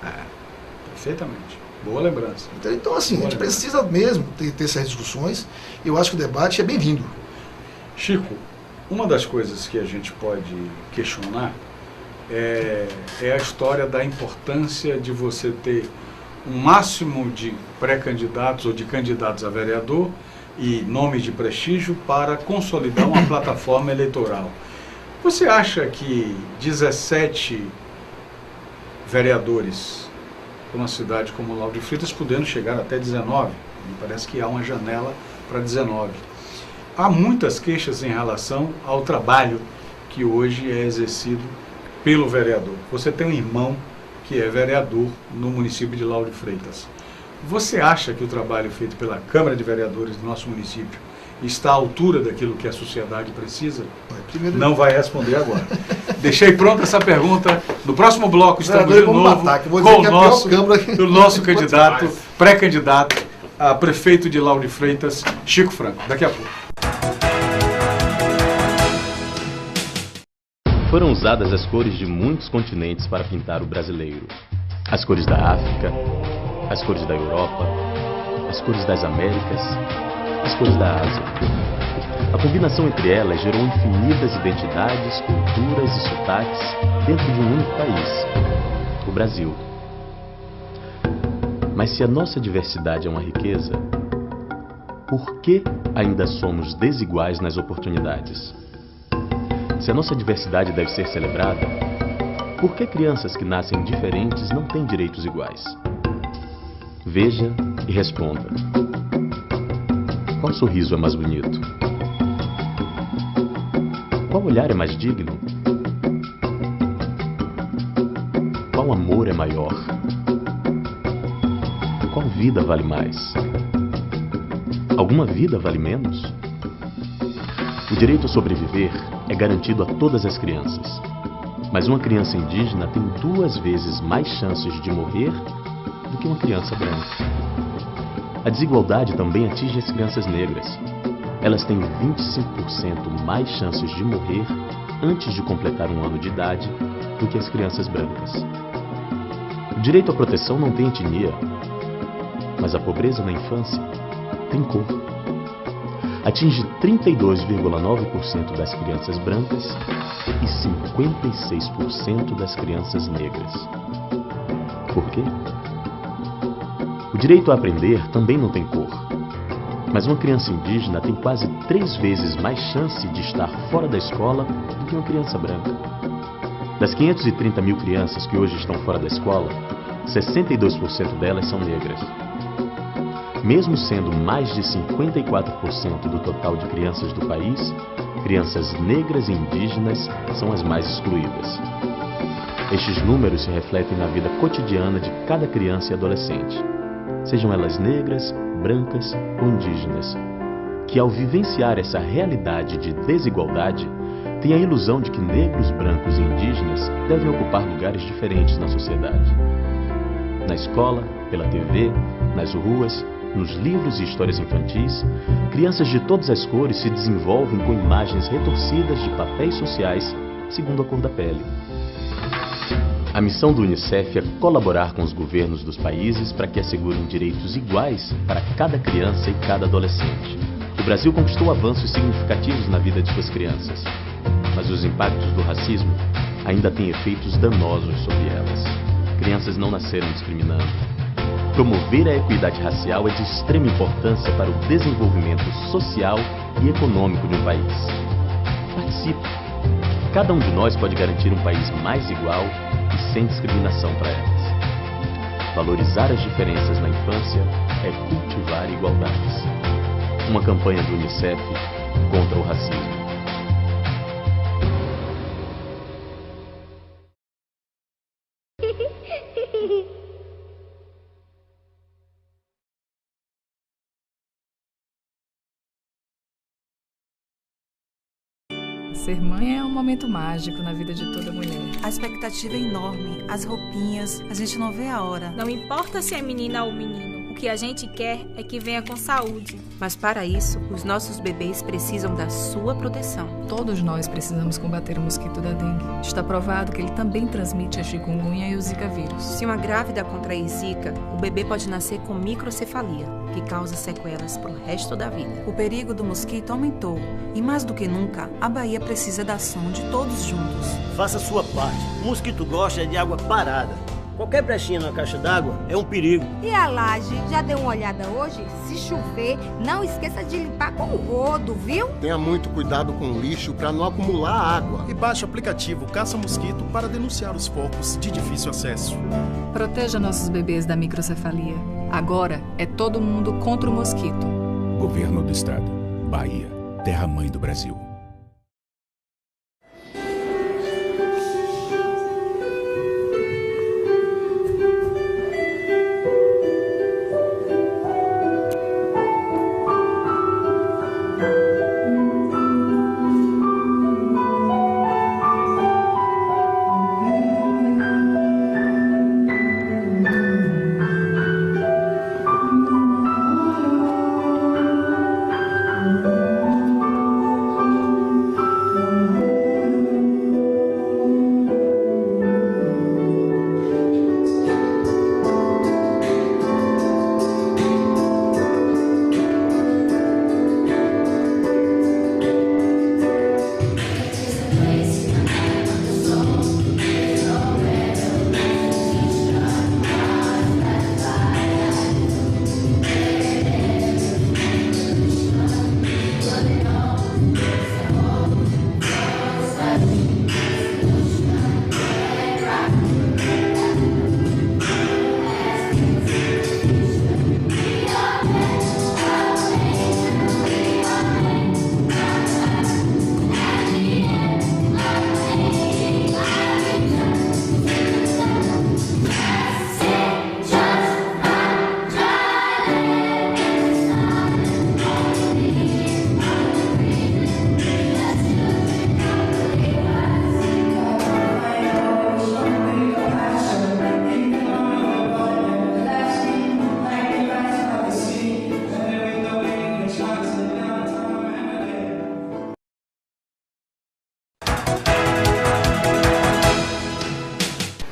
Perfeitamente. Boa lembrança. Então assim, a gente precisa mesmo ter essas discussões. Eu acho que o debate é bem-vindo. Chico, uma das coisas que a gente pode questionar é a história da importância de você ter um máximo de pré-candidatos ou de candidatos a vereador e nomes de prestígio para consolidar uma plataforma eleitoral. Você acha que 17 vereadores para uma cidade como Lauro de Freitas, podendo chegar até 19, me parece que há uma janela para 19. Há muitas queixas em relação ao trabalho que hoje é exercido pelo vereador. Você tem um irmão que é vereador no município de Lauro de Freitas. Você acha que o trabalho feito pela Câmara de Vereadores do nosso município está à altura daquilo que a sociedade precisa? Não vai responder agora. Deixei pronta essa pergunta. No próximo bloco estamos de novo com o nosso candidato, pré-candidato a prefeito de Lauro de Freitas, Chico Franco. Daqui a pouco. Foram usadas as cores de muitos continentes para pintar o brasileiro. As cores da África, as cores da Europa, as cores das Américas, as cores da Ásia. A combinação entre elas gerou infinitas identidades, culturas e sotaques dentro de um único país, o Brasil. Mas se a nossa diversidade é uma riqueza, por que ainda somos desiguais nas oportunidades? Se a nossa diversidade deve ser celebrada, por que crianças que nascem diferentes não têm direitos iguais? Veja e responda. Qual sorriso é mais bonito? Qual olhar é mais digno? Qual amor é maior? qual vida vale mais? Alguma vida vale menos? O direito a sobreviver é garantido a todas as crianças. Mas uma criança indígena tem 2 vezes mais chances de morrer do que uma criança branca. A desigualdade também atinge as crianças negras. Elas têm 25% mais chances de morrer antes de completar 1 ano de idade do que as crianças brancas. O direito à proteção não tem etnia, mas a pobreza na infância tem cor. Atinge 32,9% das crianças brancas e 56% das crianças negras. Por quê? O direito a aprender também não tem cor, mas uma criança indígena tem quase 3 vezes mais chance de estar fora da escola do que uma criança branca. Das 530 mil crianças que hoje estão fora da escola, 62% delas são negras. Mesmo sendo mais de 54% do total de crianças do país, crianças negras e indígenas são as mais excluídas. Estes números se refletem na vida cotidiana de cada criança e adolescente, sejam elas negras, brancas ou indígenas, que ao vivenciar essa realidade de desigualdade, têm a ilusão de que negros, brancos e indígenas devem ocupar lugares diferentes na sociedade. Na escola, pela TV, nas ruas, nos livros e histórias infantis, crianças de todas as cores se desenvolvem com imagens retorcidas de papéis sociais segundo a cor da pele. A missão do Unicef é colaborar com os governos dos países para que assegurem direitos iguais para cada criança e cada adolescente. O Brasil conquistou avanços significativos na vida de suas crianças, mas os impactos do racismo ainda têm efeitos danosos sobre elas. Crianças não nasceram discriminando. Promover a equidade racial é de extrema importância para o desenvolvimento social e econômico de um país. Participe! Cada um de nós pode garantir um país mais igual e sem discriminação para elas. Valorizar as diferenças na infância é cultivar igualdades. Uma campanha do Unicef contra o racismo. Ser mãe é um momento mágico na vida de toda mulher. A expectativa é enorme, as roupinhas, a gente não vê a hora. Não importa se é menina ou menino, o que a gente quer é que venha com saúde. Mas para isso, os nossos bebês precisam da sua proteção. Todos nós precisamos combater o mosquito da dengue. Está provado que ele também transmite a chikungunya e o zika vírus. Se uma grávida contrair zika, o bebê pode nascer com microcefalia, que causa sequelas para o resto da vida. O perigo do mosquito aumentou e, mais do que nunca, a Bahia precisa da ação de todos juntos. Faça a sua parte. O mosquito gosta de água parada. Qualquer brechinha na caixa d'água é um perigo. E a laje, já deu uma olhada hoje? Se chover, não esqueça de limpar com o rodo, viu? Tenha muito cuidado com o lixo para não acumular água. E baixe o aplicativo Caça Mosquito para denunciar os focos de difícil acesso. Proteja nossos bebês da microcefalia. Agora é todo mundo contra o mosquito. Governo do Estado. Bahia, terra-mãe do Brasil.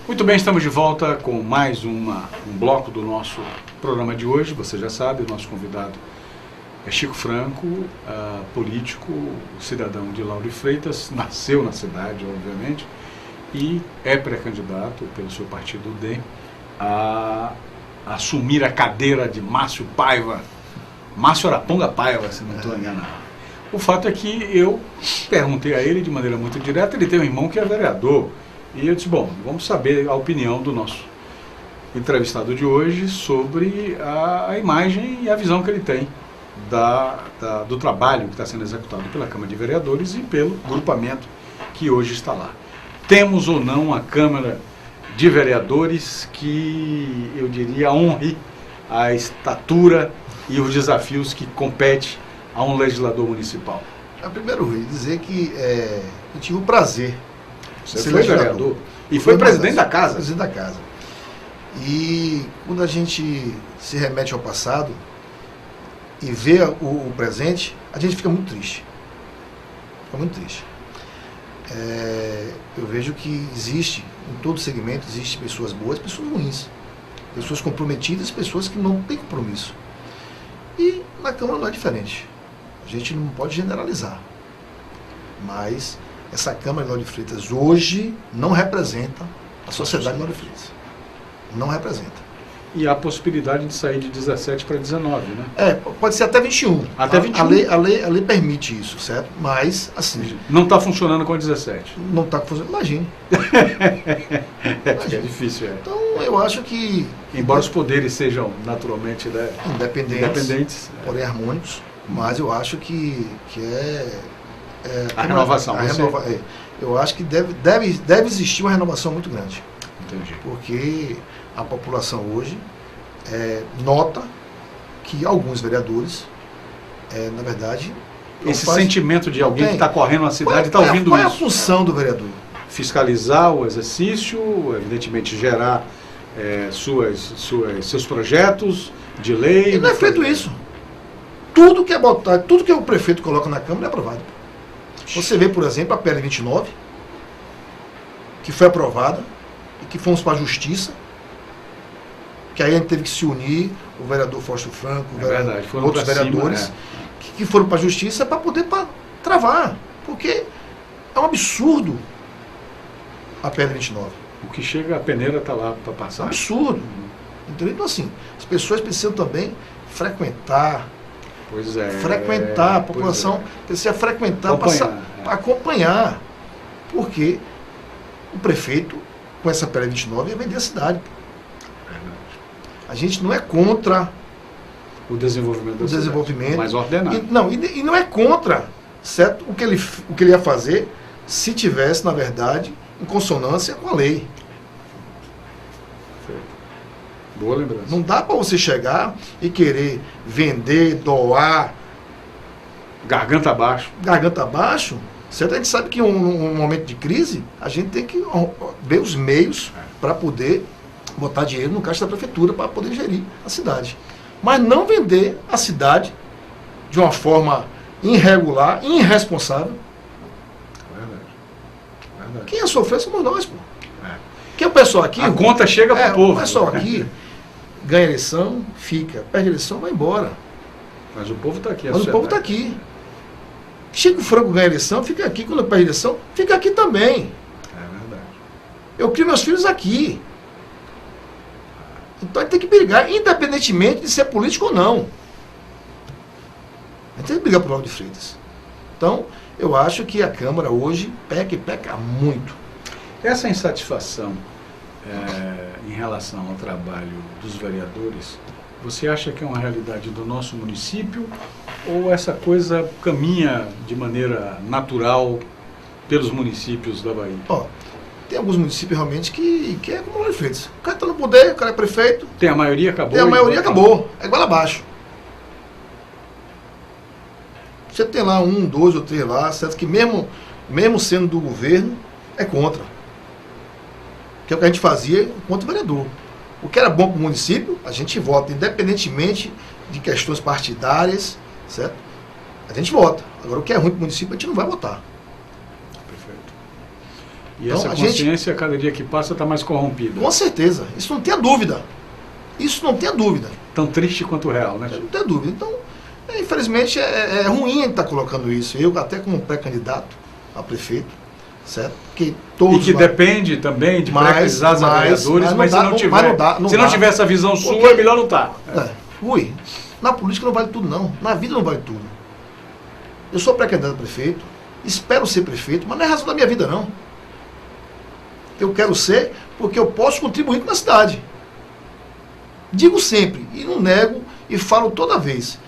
Muito bem, estamos de volta com mais um bloco do nosso programa de hoje. Você já sabe, o nosso convidado é Chico Franco, político, cidadão de Lauro de Freitas, nasceu na cidade, obviamente, e é pré-candidato pelo seu partido, o DEM, a assumir a cadeira de Márcio Paiva, Márcio Araponga Paiva, se não estou enganado. O fato é que eu perguntei a ele de maneira muito direta, ele tem um irmão que é vereador, e eu disse, bom, vamos saber a opinião do nosso entrevistado de hoje sobre a imagem e a visão que ele tem do trabalho que está sendo executado pela Câmara de Vereadores e pelo grupamento que hoje está lá. Temos ou não a Câmara de Vereadores que, eu diria, honre a estatura e os desafios que compete a um legislador municipal? Primeiro, Rui, dizer que eu tive o prazer de ser vereador e foi presidente da casa. Presidente da casa. E quando a gente se remete ao passado e vê o presente, a gente fica muito triste. Fica muito triste. Eu vejo que existe, em todo segmento, existe pessoas boas e pessoas ruins. Pessoas comprometidas, pessoas que não têm compromisso. E na Câmara não é diferente. A gente não pode generalizar. Mas essa Câmara de Lauro de Freitas hoje não representa a sociedade de Lauro de Freitas. Não representa. E há a possibilidade de sair de 17 para 19, né? Pode ser até 21. Até 21. A lei permite isso, certo? Mas, assim... Não está funcionando com 17. Não está funcionando, imagine. É difícil, Então, eu acho que... Embora os poderes sejam naturalmente independentes, porém harmônicos, mas eu acho que a renovação. Eu acho que deve existir uma renovação muito grande. Entendi. Porque a população hoje nota que alguns vereadores, na verdade... Esse sentimento de alguém que está correndo na cidade e está ouvindo isso. Qual é a função do vereador? Fiscalizar o exercício, evidentemente gerar seus projetos de lei. E não é feito isso. Tudo que é botado, tudo que o prefeito coloca na Câmara é aprovado. Você vê, por exemplo, a PL 29, que foi aprovada, e que fomos para a Justiça, que aí a gente teve que se unir, o vereador Fausto Franco, outros vereadores, que foram para a Justiça para poder travar. Porque é um absurdo a PL 29. O que chega, a peneira está lá para passar. É um absurdo. Entendeu? Então, assim, as pessoas precisam também frequentar. A população precisa frequentar para acompanhar. Porque o prefeito, com essa PL 29, ia vender a cidade. A gente não é contra o desenvolvimento da cidade, mais ordenado. E não é contra, certo, o que ele ia fazer se tivesse, na verdade, em consonância com a lei. Boa lembrança. Não dá para você chegar e querer vender, doar. Garganta abaixo. Garganta abaixo. Certo? A gente sabe que em um momento de crise, a gente tem que ver os meios para poder botar dinheiro no caixa da prefeitura para poder gerir a cidade. Mas não vender a cidade de uma forma irregular, irresponsável. Verdade. Quem ia sofrer somos nós, pô. Porque o pessoal aqui... A conta chega para o povo. O pessoal aqui ganha eleição, fica. Perde eleição, vai embora. Mas o povo está aqui. Mas o povo está aqui. Chico Franco ganha eleição, fica aqui. Quando perde eleição, fica aqui também. É verdade. Eu crio meus filhos aqui. Então a gente tem que brigar, independentemente de ser político ou não. A gente tem que brigar por Lauro de Freitas. Então, eu acho que a Câmara hoje peca muito. Essa insatisfação em relação ao trabalho dos vereadores, você acha que é uma realidade do nosso município ou essa coisa caminha de maneira natural pelos municípios da Bahia? Tem alguns municípios realmente que é como Lauro de Freitas. O cara está no poder, o cara é prefeito. Tem a maioria, acabou. Tem a maioria, acabou. É igual abaixo. Você tem lá 1, 2 ou 3 lá, certo? Que mesmo sendo do governo, é contra. Que é o que a gente fazia contra o vereador. O que era bom para o município, a gente vota, independentemente de questões partidárias, certo? A gente vota. Agora, o que é ruim para o município, a gente não vai votar. Perfeito. E então, essa consciência, cada dia que passa, está mais corrompida. Com certeza. Isso não tenha dúvida. Isso não tenha dúvida. Tão triste quanto real, né? Não tenha dúvida. Então, infelizmente, é ruim estar colocando isso. Eu, até como pré-candidato a prefeito, certo? Que todos e que depende também de pré-candidatos a vereadores, mas se não tiver essa visão sua, é melhor não estar. Rui, na política não vale tudo, não. Na vida não vale tudo. Eu sou pré-candidato a prefeito, espero ser prefeito, mas não é razão da minha vida, não. Eu quero ser porque eu posso contribuir com a cidade. Digo sempre, e não nego, e falo toda vez.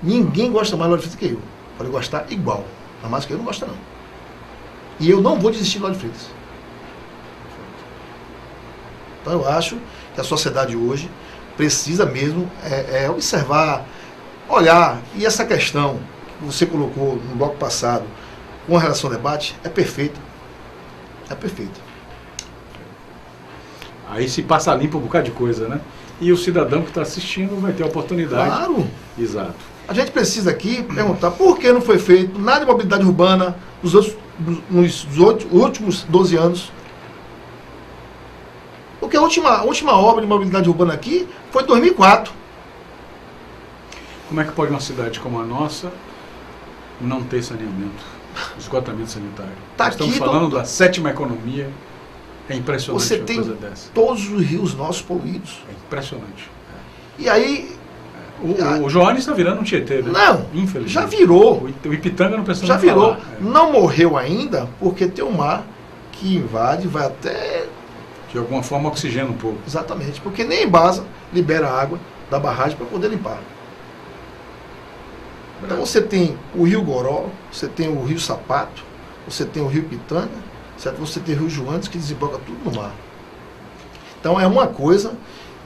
Ninguém gosta mais de Lauro de Freitas que eu. Pode gostar igual. A mais que eu não gosto, não. E eu não vou desistir de Lauro de Freitas. Então eu acho que a sociedade hoje precisa mesmo observar, olhar. E essa questão que você colocou no bloco passado com relação ao debate é perfeita. É perfeita. Aí se passa limpo um bocado de coisa, né? E o cidadão que está assistindo vai ter a oportunidade. Claro. Exato. A gente precisa aqui perguntar por que não foi feito nada de mobilidade urbana nos últimos 12 anos. Porque a última obra de mobilidade urbana aqui foi em 2004. Como é que pode uma cidade como a nossa não ter saneamento, esgotamento sanitário? Estamos falando da 7ª economia. É impressionante. Você tem coisa dessa. Todos os rios nossos poluídos. É impressionante. E aí... O Joanes está virando um Tietê, né? Não, infelizmente. Já virou. O Ipitanga não precisa já virou. Não morreu ainda, porque tem um mar que invade, vai até... De alguma forma oxigena um pouco. Exatamente, porque nem Embasa libera água da barragem para poder limpar. Então você tem o Rio Goró, você tem o Rio Sapato, você tem o Rio Pitanga, certo? Você tem o Rio Joanes que desemboca tudo no mar. Então é uma coisa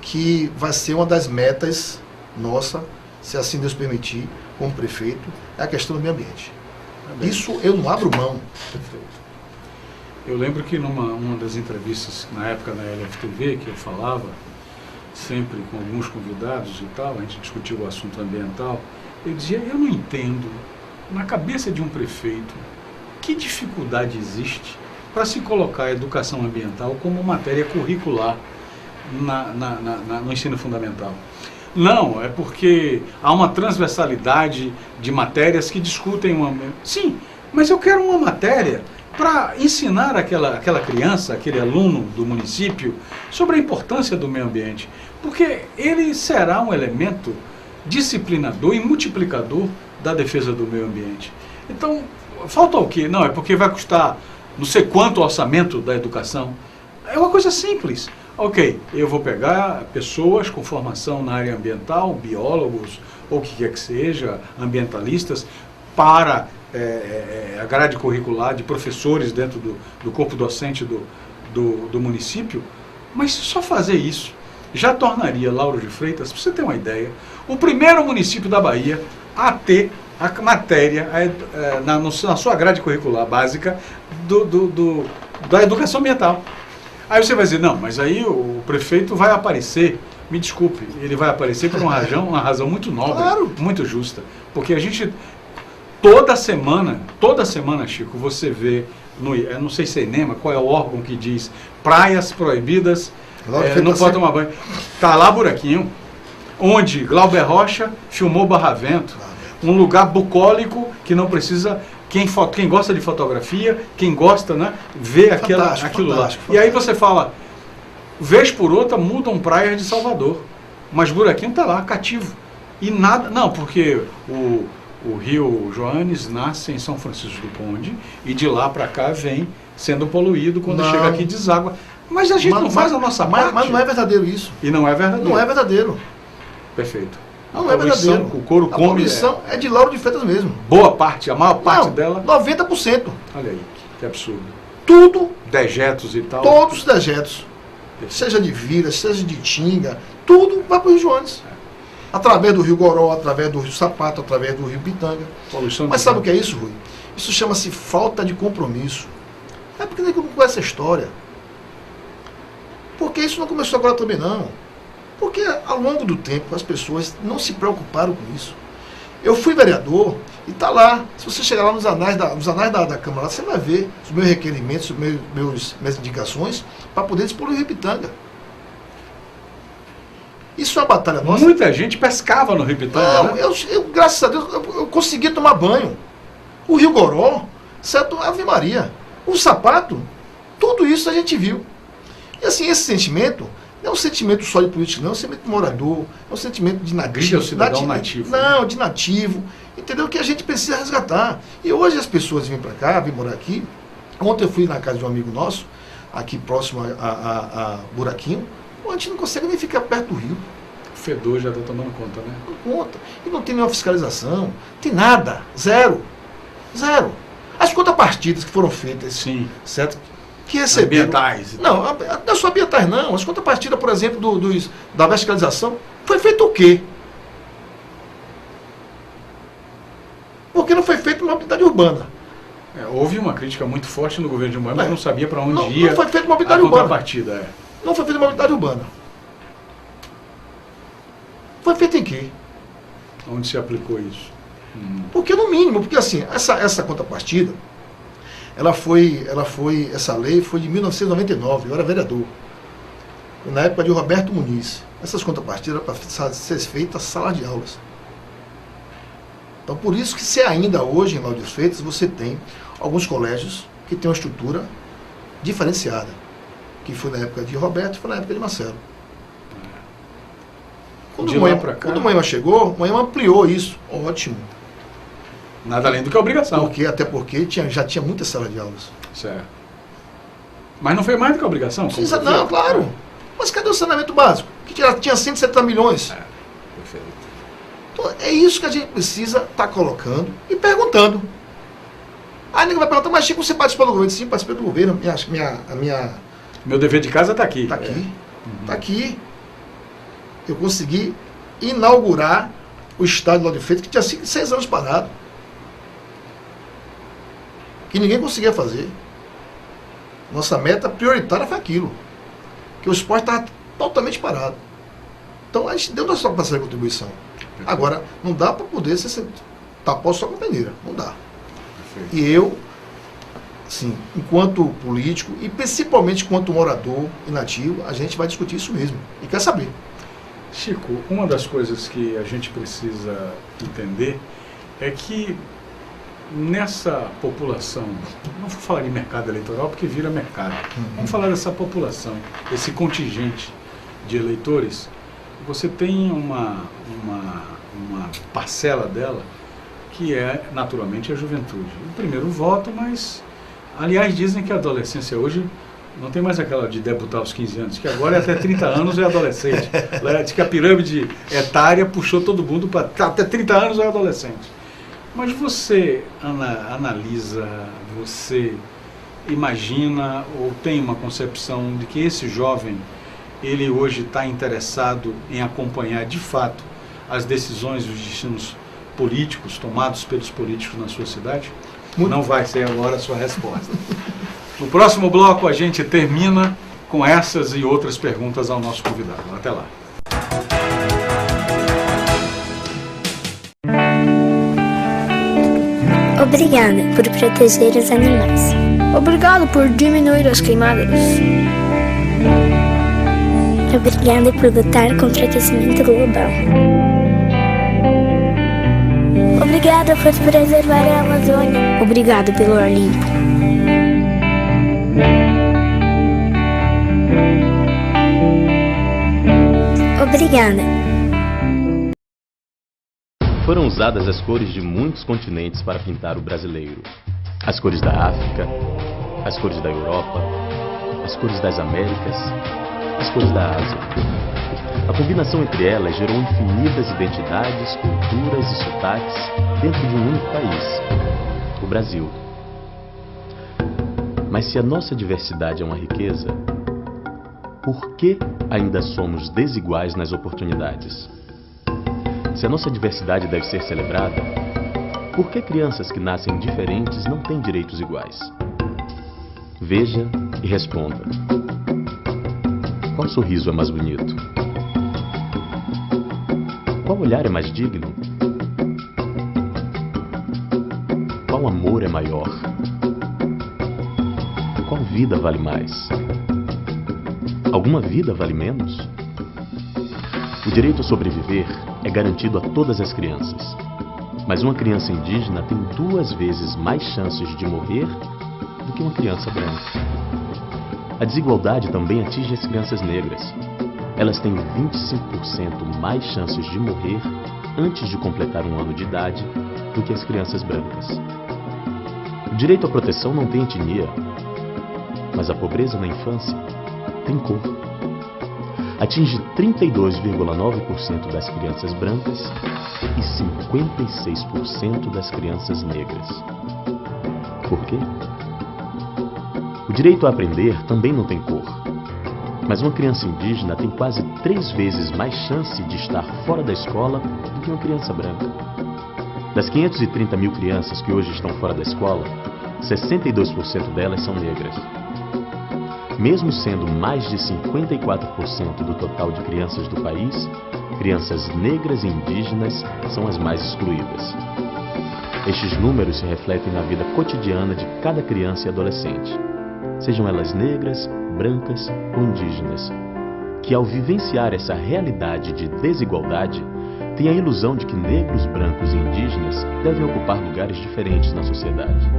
que vai ser uma das metas nossa, se assim Deus permitir, como prefeito, é a questão do meio ambiente. Isso eu não abro mão. Perfeito. Eu lembro que uma das entrevistas, na época na LFTV, que eu falava, sempre com alguns convidados e tal, a gente discutiu o assunto ambiental, eu dizia, eu não entendo, na cabeça de um prefeito, que dificuldade existe para se colocar a educação ambiental como matéria curricular no ensino fundamental. Não, é porque há uma transversalidade de matérias que discutem uma... Sim, mas eu quero uma matéria para ensinar aquela criança, aquele aluno do município, sobre a importância do meio ambiente. Porque ele será um elemento disciplinador e multiplicador da defesa do meio ambiente. Então, falta o quê? Não, é porque vai custar não sei quanto o orçamento da educação. É uma coisa simples. Ok, eu vou pegar pessoas com formação na área ambiental, biólogos, ou o que quer que seja, ambientalistas, para a grade curricular de professores dentro do corpo docente do município, mas só fazer isso já tornaria Lauro de Freitas, para você ter uma ideia, o primeiro município da Bahia a ter a matéria na sua grade curricular básica da educação ambiental. Aí você vai dizer, não, mas aí o prefeito vai aparecer, me desculpe, ele vai aparecer por uma razão muito nobre, claro, muito justa, porque a gente, toda semana, Chico, você vê, eu não sei cinema, qual é o órgão que diz praias proibidas, não pode tomar banho, tá lá buraquinho, onde Glauber Rocha filmou Barravento, um lugar bucólico que não precisa... Quem gosta de fotografia, quem gosta, né, vê aquilo lá. E aí você fala, vez por outra mudam praias de Salvador, mas buraquinho está lá, cativo. E nada, não, porque o Rio Joanes nasce em São Francisco do Conde e de lá para cá vem sendo poluído quando chega aqui deságua. Mas a gente não faz a nossa parte. Mas não é verdadeiro isso. E não é verdadeiro. Não é verdadeiro. Perfeito. Não é verdadeiro. O couro come. A poluição é de Lauro de Freitas mesmo. Boa parte, a maior parte dela. 90%. Olha aí, que absurdo. Tudo. Dejetos e tal. Todos os dejetos. Seja de Vira, seja de Tinga, tudo vai para o Rio Joanes. Através do Rio Goró, através do Rio Sapato, através do Rio Pitanga. Mas sabe o que é isso, Rui? Isso chama-se falta de compromisso. É porque nem conhece a história. Porque isso não começou agora também, não. Porque ao longo do tempo as pessoas não se preocuparam com isso. Eu fui vereador e tá lá. Se você chegar lá nos anais da Câmara, você vai ver os meus requerimentos, minhas indicações para poder dispor o Rio Pitanga. Isso é uma batalha nossa. Muita gente pescava no Rio Pitanga. Não, eu, graças a Deus, eu consegui tomar banho. O Rio Goró, certo? Ave Maria. O Sapato, tudo isso a gente viu. E assim, esse sentimento não é um sentimento só de político, não, é um sentimento de morador, é um sentimento de nativo. Cidadão nativo. Não, de nativo. Entendeu? Que a gente precisa resgatar. E hoje as pessoas vêm para cá, vêm morar aqui. Ontem eu fui na casa de um amigo nosso, aqui próximo a Buraquinho. A gente não consegue nem ficar perto do rio. O fedor já está tomando conta, né? Conta. E não tem nenhuma fiscalização. Tem nada. Zero. Zero. As contrapartidas que foram feitas. Sim. Certo? Que receberam. Ambientais. Não, não é só ambientais, não. As contrapartidas, por exemplo, da fiscalização, foi feito o quê? Porque não foi feita uma mobilidade urbana. Houve uma crítica muito forte no governo de Moema, mas não sabia para onde ia. Não foi feita uma mobilidade urbana. Contrapartida, Não foi feita uma mobilidade urbana. Foi feita em quê? Onde se aplicou isso? Porque no mínimo, porque assim, essa contrapartida, essa lei foi de 1999, eu era vereador, na época de Roberto Muniz. Essas contrapartidas eram para ser feitas sala de aulas. Então por isso que se ainda hoje em Lauro de Freitas você tem alguns colégios que têm uma estrutura diferenciada, que foi na época de Roberto e foi na época de Marcelo. Quando o Moema chegou, o Moema ampliou isso, ótimo. Nada além do que a obrigação. Até porque já tinha muitas salas de aulas. Certo. Mas não foi mais do que a obrigação? Não, claro. Mas cadê o saneamento básico? Que tinha 170 milhões. Perfeito. Então, é isso que a gente precisa estar colocando e perguntando. Aí ninguém vai perguntar, mas Chico, você participou do governo? Sim, participei do governo. Meu dever de casa está aqui. Está aqui. Está aqui. Eu consegui inaugurar o estádio de Lauro de Freitas, que tinha 6 anos parado. Que ninguém conseguia fazer. Nossa meta prioritária foi aquilo. Que o esporte estava totalmente parado. Então a gente deu nossa parcela de contribuição. Agora, não dá para poder tapar só com a peneira. Não dá. Perfeito. E eu, assim, enquanto político e principalmente enquanto morador e nativo, a gente vai discutir isso mesmo. E quer saber. Chico, uma das coisas que a gente precisa entender é que nessa população, não vou falar de mercado eleitoral porque vira mercado, vamos falar dessa população, esse contingente de eleitores, você tem uma parcela dela que é naturalmente a juventude. O primeiro voto, mas aliás dizem que a adolescência hoje não tem mais aquela de debutar aos 15 anos, que agora até 30 anos é adolescente. Diz que a pirâmide etária puxou todo mundo para até 30 anos é adolescente. Mas você analisa, você imagina ou tem uma concepção de que esse jovem, ele hoje está interessado em acompanhar de fato as decisões e os destinos políticos tomados pelos políticos na sua cidade? Não vai ser agora a sua resposta. No próximo bloco a gente termina com essas e outras perguntas ao nosso convidado. Até lá. Obrigada por proteger os animais. Obrigado por diminuir as queimadas. Obrigada por lutar contra o aquecimento global. Obrigada por preservar a Amazônia. Obrigado pelo ar limpo. Obrigada. Foram usadas as cores de muitos continentes para pintar o brasileiro. As cores da África, as cores da Europa, as cores das Américas, as cores da Ásia. A combinação entre elas gerou infinitas identidades, culturas e sotaques dentro de um único país, o Brasil. Mas se a nossa diversidade é uma riqueza, por que ainda somos desiguais nas oportunidades? Se a nossa diversidade deve ser celebrada, por que crianças que nascem diferentes não têm direitos iguais? Veja e responda. Qual sorriso é mais bonito? Qual olhar é mais digno? Qual amor é maior? Qual vida vale mais? Alguma vida vale menos? O direito a sobreviver é garantido a todas as crianças. Mas uma criança indígena tem 2 vezes mais chances de morrer do que uma criança branca. A desigualdade também atinge as crianças negras. Elas têm 25% mais chances de morrer antes de completar 1 ano de idade do que as crianças brancas. O direito à proteção não tem etnia, mas a pobreza na infância tem cor. Atinge 32,9% das crianças brancas e 56% das crianças negras. Por quê? O direito a aprender também não tem cor, mas uma criança indígena tem quase 3 vezes mais chance de estar fora da escola do que uma criança branca. Das 530 mil crianças que hoje estão fora da escola, 62% delas são negras. Mesmo sendo mais de 54% do total de crianças do país, crianças negras e indígenas são as mais excluídas. Estes números se refletem na vida cotidiana de cada criança e adolescente, sejam elas negras, brancas ou indígenas, que ao vivenciar essa realidade de desigualdade, têm a ilusão de que negros, brancos e indígenas devem ocupar lugares diferentes na sociedade.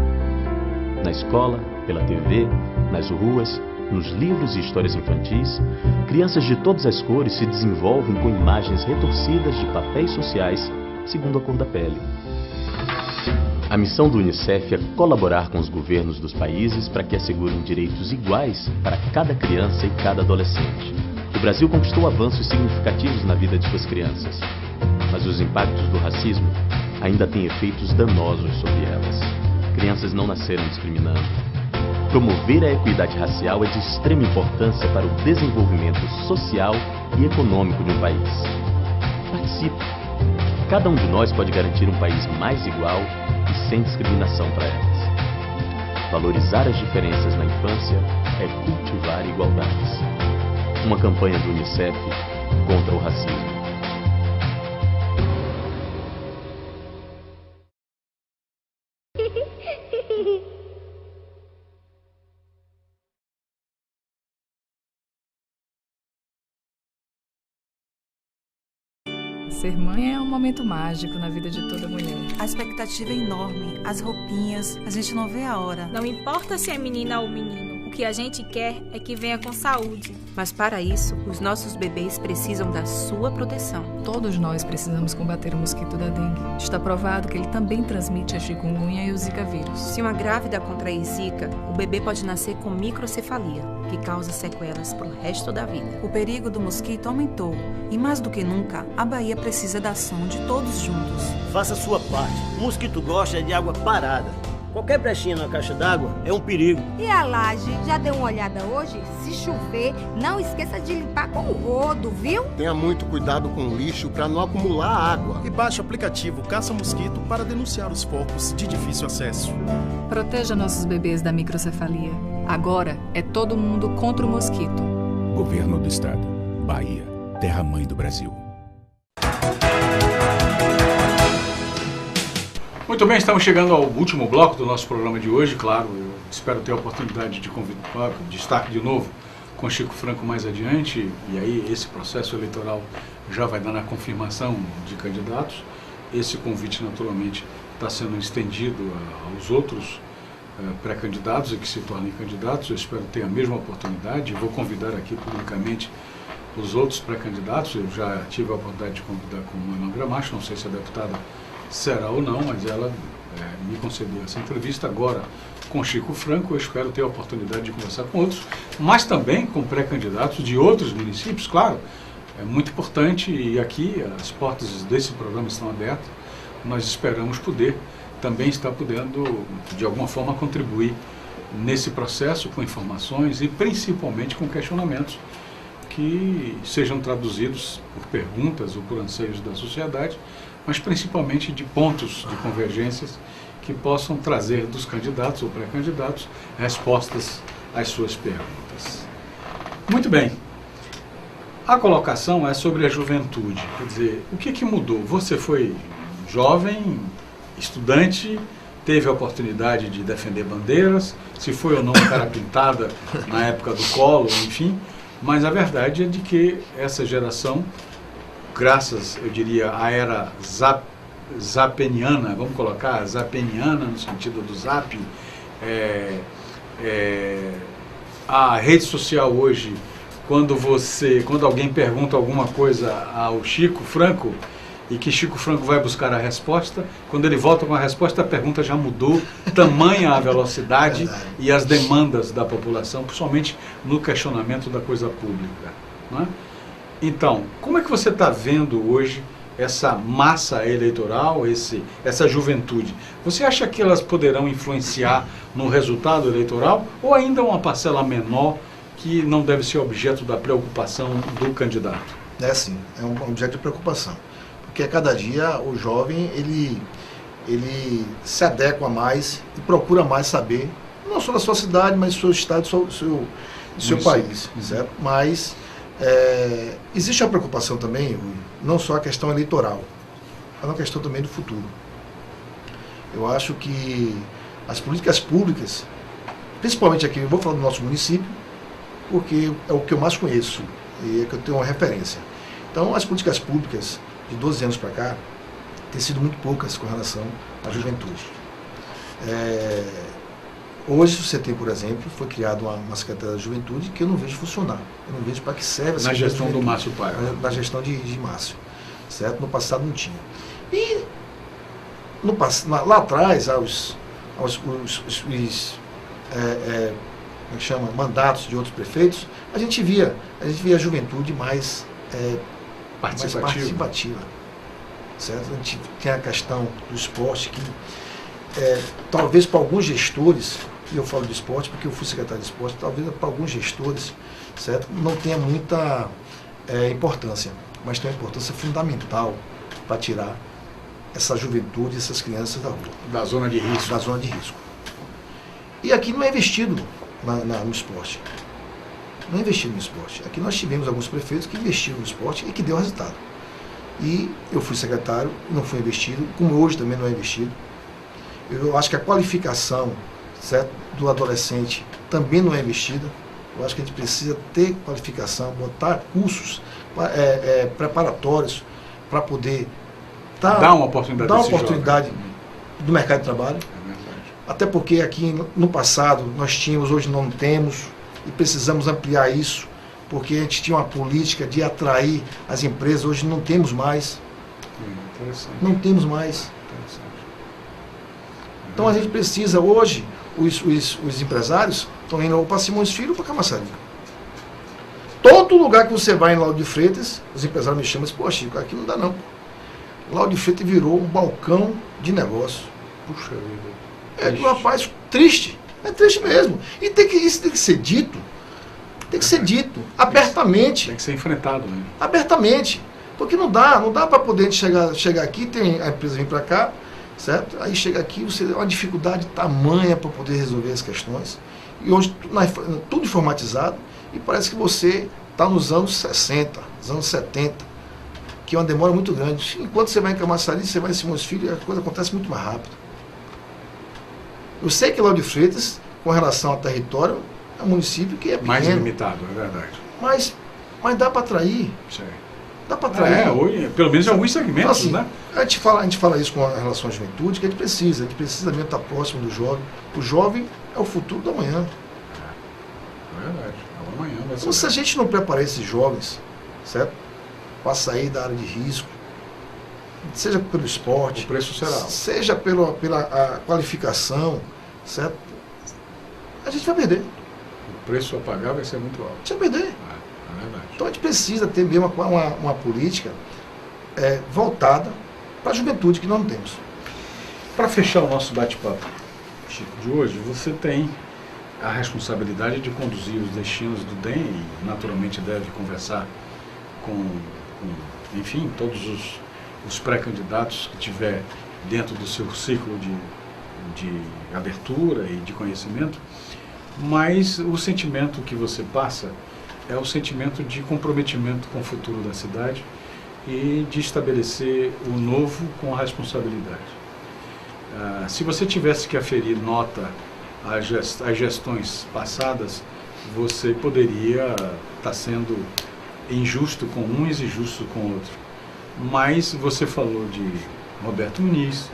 Na escola, pela TV, nas ruas, nos livros e histórias infantis, crianças de todas as cores se desenvolvem com imagens retorcidas de papéis sociais segundo a cor da pele. A missão do Unicef é colaborar com os governos dos países para que assegurem direitos iguais para cada criança e cada adolescente. O Brasil conquistou avanços significativos na vida de suas crianças, mas os impactos do racismo ainda têm efeitos danosos sobre elas. Crianças não nasceram discriminando. Promover a equidade racial é de extrema importância para o desenvolvimento social e econômico de um país. Participe. Cada um de nós pode garantir um país mais igual e sem discriminação para elas. Valorizar as diferenças na infância é cultivar igualdades. Uma campanha do Unicef contra o racismo. Ser mãe é um momento mágico na vida de toda mulher. A expectativa é enorme, as roupinhas, a gente não vê a hora. Não importa se é menina ou menino, o que a gente quer é que venha com saúde. Mas para isso, os nossos bebês precisam da sua proteção. Todos nós precisamos combater o mosquito da dengue. Está provado que ele também transmite a chikungunya e o zika vírus. Se uma grávida contrair zika, o bebê pode nascer com microcefalia, que causa sequelas para o resto da vida. O perigo do mosquito aumentou e mais do que nunca, a Bahia precisa da ação de todos juntos. Faça a sua parte. O mosquito gosta de água parada. Qualquer brechinha na caixa d'água é um perigo. E a laje, já deu uma olhada hoje? Se chover, não esqueça de limpar com o rodo, viu? Tenha muito cuidado com o lixo para não acumular água. E baixe o aplicativo Caça Mosquito para denunciar os focos de difícil acesso. Proteja nossos bebês da microcefalia. Agora é todo mundo contra o mosquito. Governo do Estado. Bahia, terra-mãe do Brasil. Muito bem, estamos chegando ao último bloco do nosso programa de hoje. Claro, eu espero ter a oportunidade de estar de novo com Chico Franco mais adiante. E aí esse processo eleitoral já vai dar na confirmação de candidatos. Esse convite, naturalmente, está sendo estendido aos outros pré-candidatos e que se tornem candidatos. Eu espero ter a mesma oportunidade. Vou convidar aqui publicamente os outros pré-candidatos. Eu já tive a oportunidade de convidar com Manuel Gramacho, não sei se a deputada será ou não, mas ela me concedeu essa entrevista agora com Chico Franco. Eu espero ter a oportunidade de conversar com outros, mas também com pré-candidatos de outros municípios, claro. É muito importante e aqui as portas desse programa estão abertas. Nós esperamos poder também estar podendo, de alguma forma, contribuir nesse processo com informações e principalmente com questionamentos que sejam traduzidos por perguntas ou por anseios da sociedade, mas principalmente de pontos de convergências que possam trazer dos candidatos ou pré-candidatos respostas às suas perguntas. Muito bem. A colocação é sobre a juventude. Quer dizer, o que mudou? Você foi jovem, estudante, teve a oportunidade de defender bandeiras, se foi ou não cara pintada na época do Collor, enfim, mas a verdade é de que essa geração, graças, eu diria, à era zapeniana, vamos colocar, zapeniana no sentido do zap, a rede social hoje, quando alguém pergunta alguma coisa ao Chico Franco, e que Chico Franco vai buscar a resposta, quando ele volta com a resposta, a pergunta já mudou, tamanha a velocidade e as demandas da população, principalmente no questionamento da coisa pública. Não é? Então, como é que você está vendo hoje essa massa eleitoral, essa juventude? Você acha que elas poderão influenciar no resultado eleitoral, ou ainda uma parcela menor que não deve ser objeto da preocupação do candidato? É sim, é um objeto de preocupação. Porque a cada dia o jovem, ele se adequa mais e procura mais saber, não só da sua cidade, mas do seu estado, do seu país, certo? Mas existe uma preocupação também, não só a questão eleitoral, mas uma questão também do futuro. Eu acho que as políticas públicas, principalmente aqui, eu vou falar do nosso município, porque é o que eu mais conheço e é que eu tenho uma referência. Então, as políticas públicas de 12 anos para cá, têm sido muito poucas com relação à juventude. Hoje, você tem, por exemplo, foi criada uma Secretaria da Juventude que eu não vejo funcionar. Eu não vejo para que serve essa na gestão do Márcio Paiva. Na gestão de Márcio. Certo? No passado não tinha. E lá atrás, mandatos de outros prefeitos, a gente via a juventude mais participativa, certo? A gente tem a questão do esporte que talvez para alguns gestores, e eu falo de esporte porque eu fui secretário de esporte, talvez para alguns gestores, certo, não tenha muita importância, mas tem uma importância fundamental para tirar essa juventude, essas crianças da rua. Da zona de risco. Da zona de risco. E aqui não é investido no esporte. Não é investido no esporte. Aqui nós tivemos alguns prefeitos que investiram no esporte e que deu resultado. E eu fui secretário, não foi investido, como hoje também não é investido. Eu acho que a qualificação, certo, do adolescente também não é investida. Eu acho que a gente precisa ter qualificação, botar cursos preparatórios para poder dar uma oportunidade do mercado de trabalho. Até porque aqui no passado nós tínhamos, hoje não temos, e precisamos ampliar isso, porque a gente tinha uma política de atrair as empresas, hoje não temos mais. Não temos mais. Então a gente precisa, hoje, os empresários estão indo ou para Simões Filho ou para Camaçari. Todo lugar que você vai em Lauro de Freitas, os empresários me chamam e dizem, pô, Chico, aqui não dá não. Lauro de Freitas virou um balcão de negócio. Puxa vida. Rapaz, triste. É triste mesmo. E isso tem que ser dito. Tem que ser dito abertamente. Tem que ser enfrentado, né? Abertamente. Porque não dá para poder chegar aqui, tem a empresa vir para cá, certo? Aí chega aqui, você tem uma dificuldade tamanha para poder resolver as questões. E hoje tudo informatizado e parece que você está nos anos 60, nos anos 70, que é uma demora muito grande. Enquanto você vai em Camaçari, você vai em Simões Filho, a coisa acontece muito mais rápido. Eu sei que Lauro de Freitas, com relação ao território, é um município que é pequeno. Mais limitado, é verdade. Mas dá para atrair. Sim. Dá para atrair. Hoje, pelo menos em alguns segmentos, assim, né? A gente fala isso com relação à juventude, que a gente precisa mesmo estar próximo do jovem. O jovem é o futuro da manhã. É verdade. Amanhã vai ser. Então, se a gente não preparar esses jovens, certo? Para sair da área de risco, seja pelo esporte, o preço será alto. Seja pela qualificação, certo? A gente vai perder. O preço a pagar vai ser muito alto. A gente vai perder. É verdade. Então a gente precisa ter mesmo uma política voltada para a juventude que nós não temos. Para fechar o nosso bate-papo, Chico, de hoje, você tem a responsabilidade de conduzir os destinos do DEM e naturalmente deve conversar com enfim, todos os pré-candidatos que tiver dentro do seu ciclo de abertura e de conhecimento, mas o sentimento que você passa é o sentimento de comprometimento com o futuro da cidade e de estabelecer o novo com a responsabilidade. Se você tivesse que aferir nota às gestões passadas, você poderia estar sendo injusto com uns e justo com outros. Mas você falou de Roberto Muniz,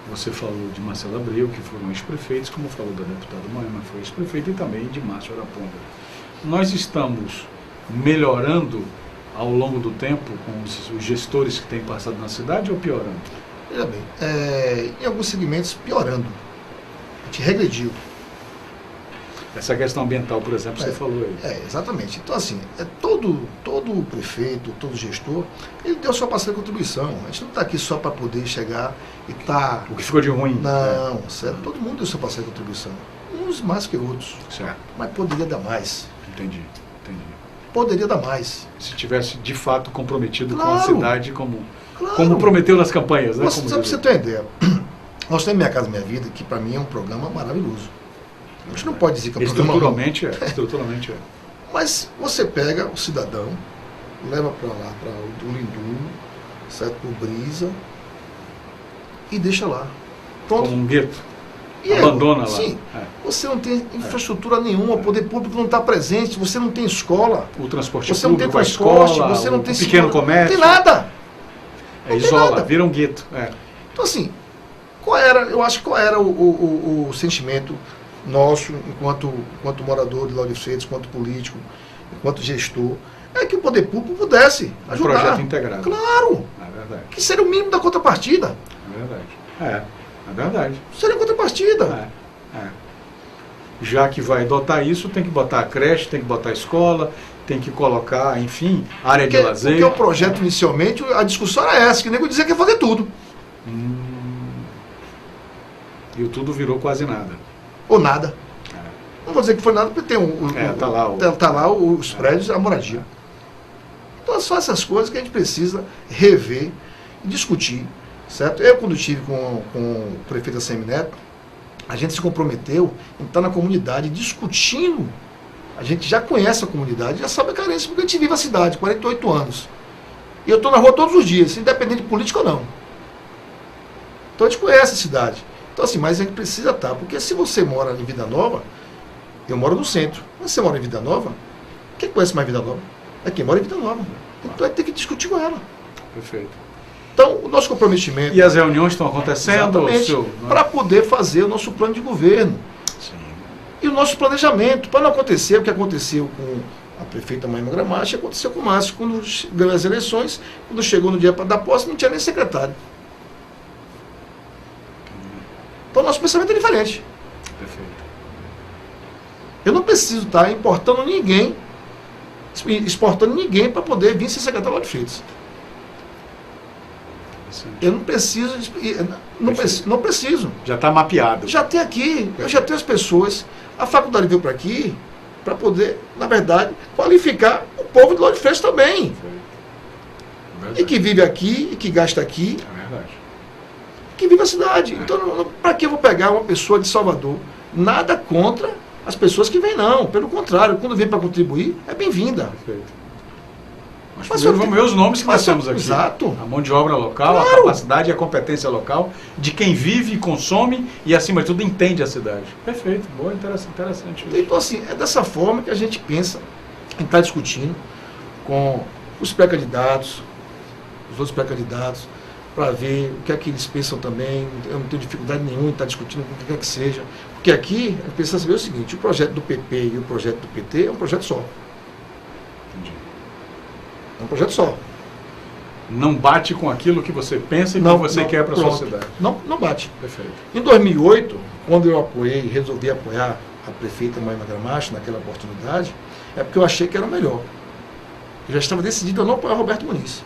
você falou de Marcelo Abreu, que foram ex-prefeitos, como falou da deputada Moema, foi ex-prefeita, e também de Márcio Araponga. Nós estamos melhorando ao longo do tempo com os gestores que têm passado na cidade ou piorando? Veja bem, em alguns segmentos piorando. A gente regrediu. Essa questão ambiental, por exemplo, você falou aí. Exatamente. Então, assim, todo prefeito, todo gestor, ele deu sua parcela de contribuição. A gente não está aqui só para poder chegar e estar... O que ficou de ruim. Não, certo. Todo mundo deu sua parcela de contribuição. Uns mais que outros. Certo. Mas poderia dar mais. Entendi. Poderia dar mais. Se tivesse, de fato, comprometido claro, com a cidade, como prometeu nas campanhas. Né? Só para você ter uma ideia, nós temos Minha Casa Minha Vida, que para mim é um programa maravilhoso. A gente não pode dizer que é um programa... Estruturalmente é. Mas você pega o cidadão, leva para lá, para o Lindu, certo? Para o Brisa, e deixa lá. Pronto. Como um gueto. E abandona lá. Sim. Você não tem infraestrutura nenhuma, o poder público não está presente, você não tem escola. O transporte você público, não tem transporte, escola, você não tem pequeno comércio. Não tem nada. Isola, vira um gueto. Então, assim, qual era o sentimento nosso, enquanto morador de Lauro de Freitas, enquanto político, enquanto gestor, é que o poder público pudesse ajudar. Um projeto integrado. Claro. É verdade. Que seria o mínimo da contrapartida. É verdade. É verdade. Seria contrapartida. Já que vai adotar isso, tem que botar a creche, tem que botar a escola, tem que colocar, enfim, área de lazer. Porque o projeto, inicialmente, a discussão era essa, que o nego dizia que ia fazer tudo. E o tudo virou quase nada. Ou nada. Não vou dizer que foi nada, porque tem tá lá os prédios, a moradia. Então são essas coisas que a gente precisa rever e discutir. Certo? Eu, quando estive com o prefeito Assemineto, a gente se comprometeu em estar na comunidade discutindo. A gente já conhece a comunidade, já sabe a carência, porque a gente vive a cidade, 48 anos. E eu estou na rua todos os dias, independente de político ou não. Então a gente conhece a cidade. Então, assim, mas a gente precisa estar, porque se você mora em Vida Nova, eu moro no centro, mas você mora em Vida Nova, quem conhece mais Vida Nova? É quem mora em Vida Nova. Então a gente tem que discutir com ela. Perfeito. Então, o nosso comprometimento... E as reuniões estão acontecendo? Para poder fazer o nosso plano de governo. Sim. E o nosso planejamento, para não acontecer o que aconteceu com a prefeita Moema Gramacho, aconteceu com o Márcio, quando ganhou as eleições, quando chegou no dia para dar posse, não tinha nem secretário. Então, nosso pensamento é diferente. Perfeito. Eu não preciso estar exportando ninguém para poder vir ser secretário lá de Freitas. Eu não preciso, não preciso. Já está mapeado. Já tem aqui, eu já tenho as pessoas. A faculdade veio para aqui para poder, na verdade, qualificar o povo de Lauro de Freitas também. E que vive aqui, e que gasta aqui. É verdade. Que vive a cidade. Então, para que eu vou pegar uma pessoa de Salvador? Nada contra as pessoas que vêm, não. Pelo contrário, quando vem para contribuir, é bem-vinda. Perfeito. Mas primeiro vamos ver os nomes que nós temos aqui. Exato. A mão de obra local, claro. A capacidade e a competência local de quem vive, consome e, acima de tudo, entende a cidade. Perfeito. Boa, interessante isso. Então, assim, é dessa forma que a gente pensa em estar discutindo com os pré-candidatos, os outros pré-candidatos, para ver o que é que eles pensam também. Eu não tenho dificuldade nenhuma em estar discutindo com o que quer que seja. Porque aqui, a gente precisa saber o seguinte, o projeto do PP e o projeto do PT é um projeto só. É um projeto só. Não bate com aquilo que você pensa e que você quer para a sua cidade. Não bate. Perfeito. Em 2008, quando eu resolvi apoiar a prefeita Moema Gramacho naquela oportunidade, é porque eu achei que era o melhor. Eu já estava decidido a não apoiar Roberto Muniz.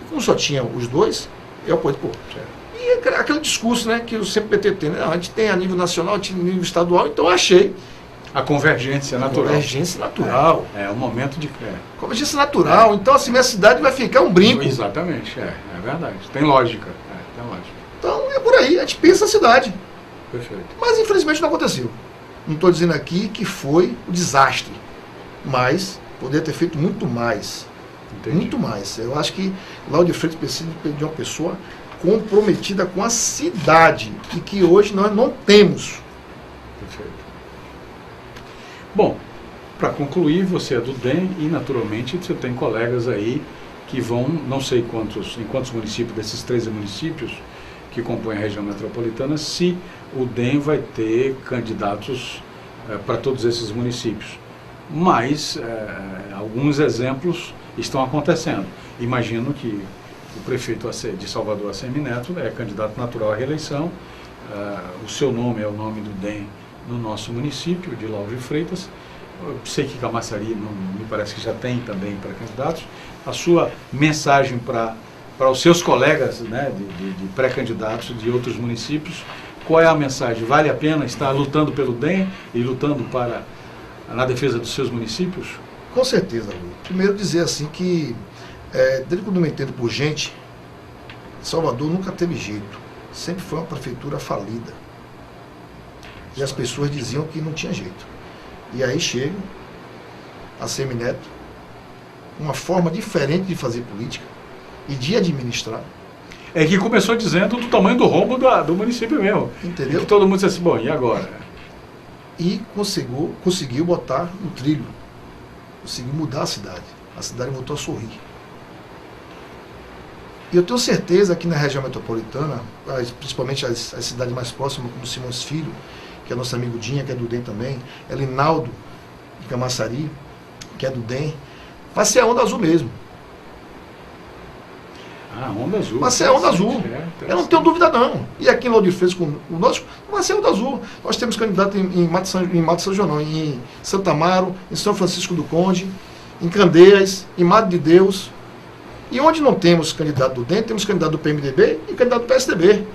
E como só tinha os dois, eu apoiei. E aquele discurso, né, que o CPT tem, né? A gente tem a nível nacional, a gente tem a nível estadual, então eu achei. A convergência natural. Convergência natural. É um momento de... Convergência natural. Então, assim, minha cidade vai ficar um brinco. Exatamente, é verdade. Tem lógica. Tem lógica. Então, é por aí. A gente pensa a cidade. Perfeito. Mas, infelizmente, não aconteceu. Não estou dizendo aqui que foi um desastre. Mas, poderia ter feito muito mais. Entendi. Muito mais. Eu acho que Lauro de Freitas precisa de uma pessoa comprometida com a cidade e que hoje nós não temos. Perfeito. Bom, para concluir, você é do DEM e, naturalmente, você tem colegas aí que vão, não sei em quantos municípios, desses 13 municípios que compõem a região metropolitana, se o DEM vai ter candidatos para todos esses municípios. Mas alguns exemplos estão acontecendo. Imagino que o prefeito de Salvador, ACM Neto, é candidato natural à reeleição. O seu nome é o nome do DEM no nosso município, de Lauro de Freitas. Eu sei que Camaçari me parece que já tem também pré-candidatos. A sua mensagem para os seus colegas, né, de pré-candidatos de outros municípios, qual é a mensagem? Vale a pena estar lutando pelo DEM e lutando na defesa dos seus municípios? Com certeza, Rui. Primeiro dizer assim que, desde quando eu me entendo por gente, Salvador nunca teve jeito. Sempre foi uma prefeitura falida. E as pessoas diziam que não tinha jeito. E aí chega a ACM Neto, uma forma diferente de fazer política e de administrar. É que começou dizendo do tamanho do rombo do município mesmo. Entendeu? E que todo mundo disse assim, bom, e agora? E conseguiu botar no trilho. Conseguiu mudar a cidade. A cidade voltou a sorrir. E eu tenho certeza que na região metropolitana, principalmente as cidades mais próximas, como Simões Filho, que é nosso amigo Dinha, que é do DEM também, Elinaldo, de Camaçari, que é do DEM, vai ser a onda azul mesmo. Ah, onda azul. Vai ser a onda azul. Eu não tenho dúvida não. E aqui em Lauro de Freitas, conosco, vai ser a onda azul. Nós temos candidato em Mato São João, em Santa Amaro, em São Francisco do Conde, em Candeias, em Madre de Deus. E onde não temos candidato do DEM, temos candidato do PMDB e candidato do PSDB.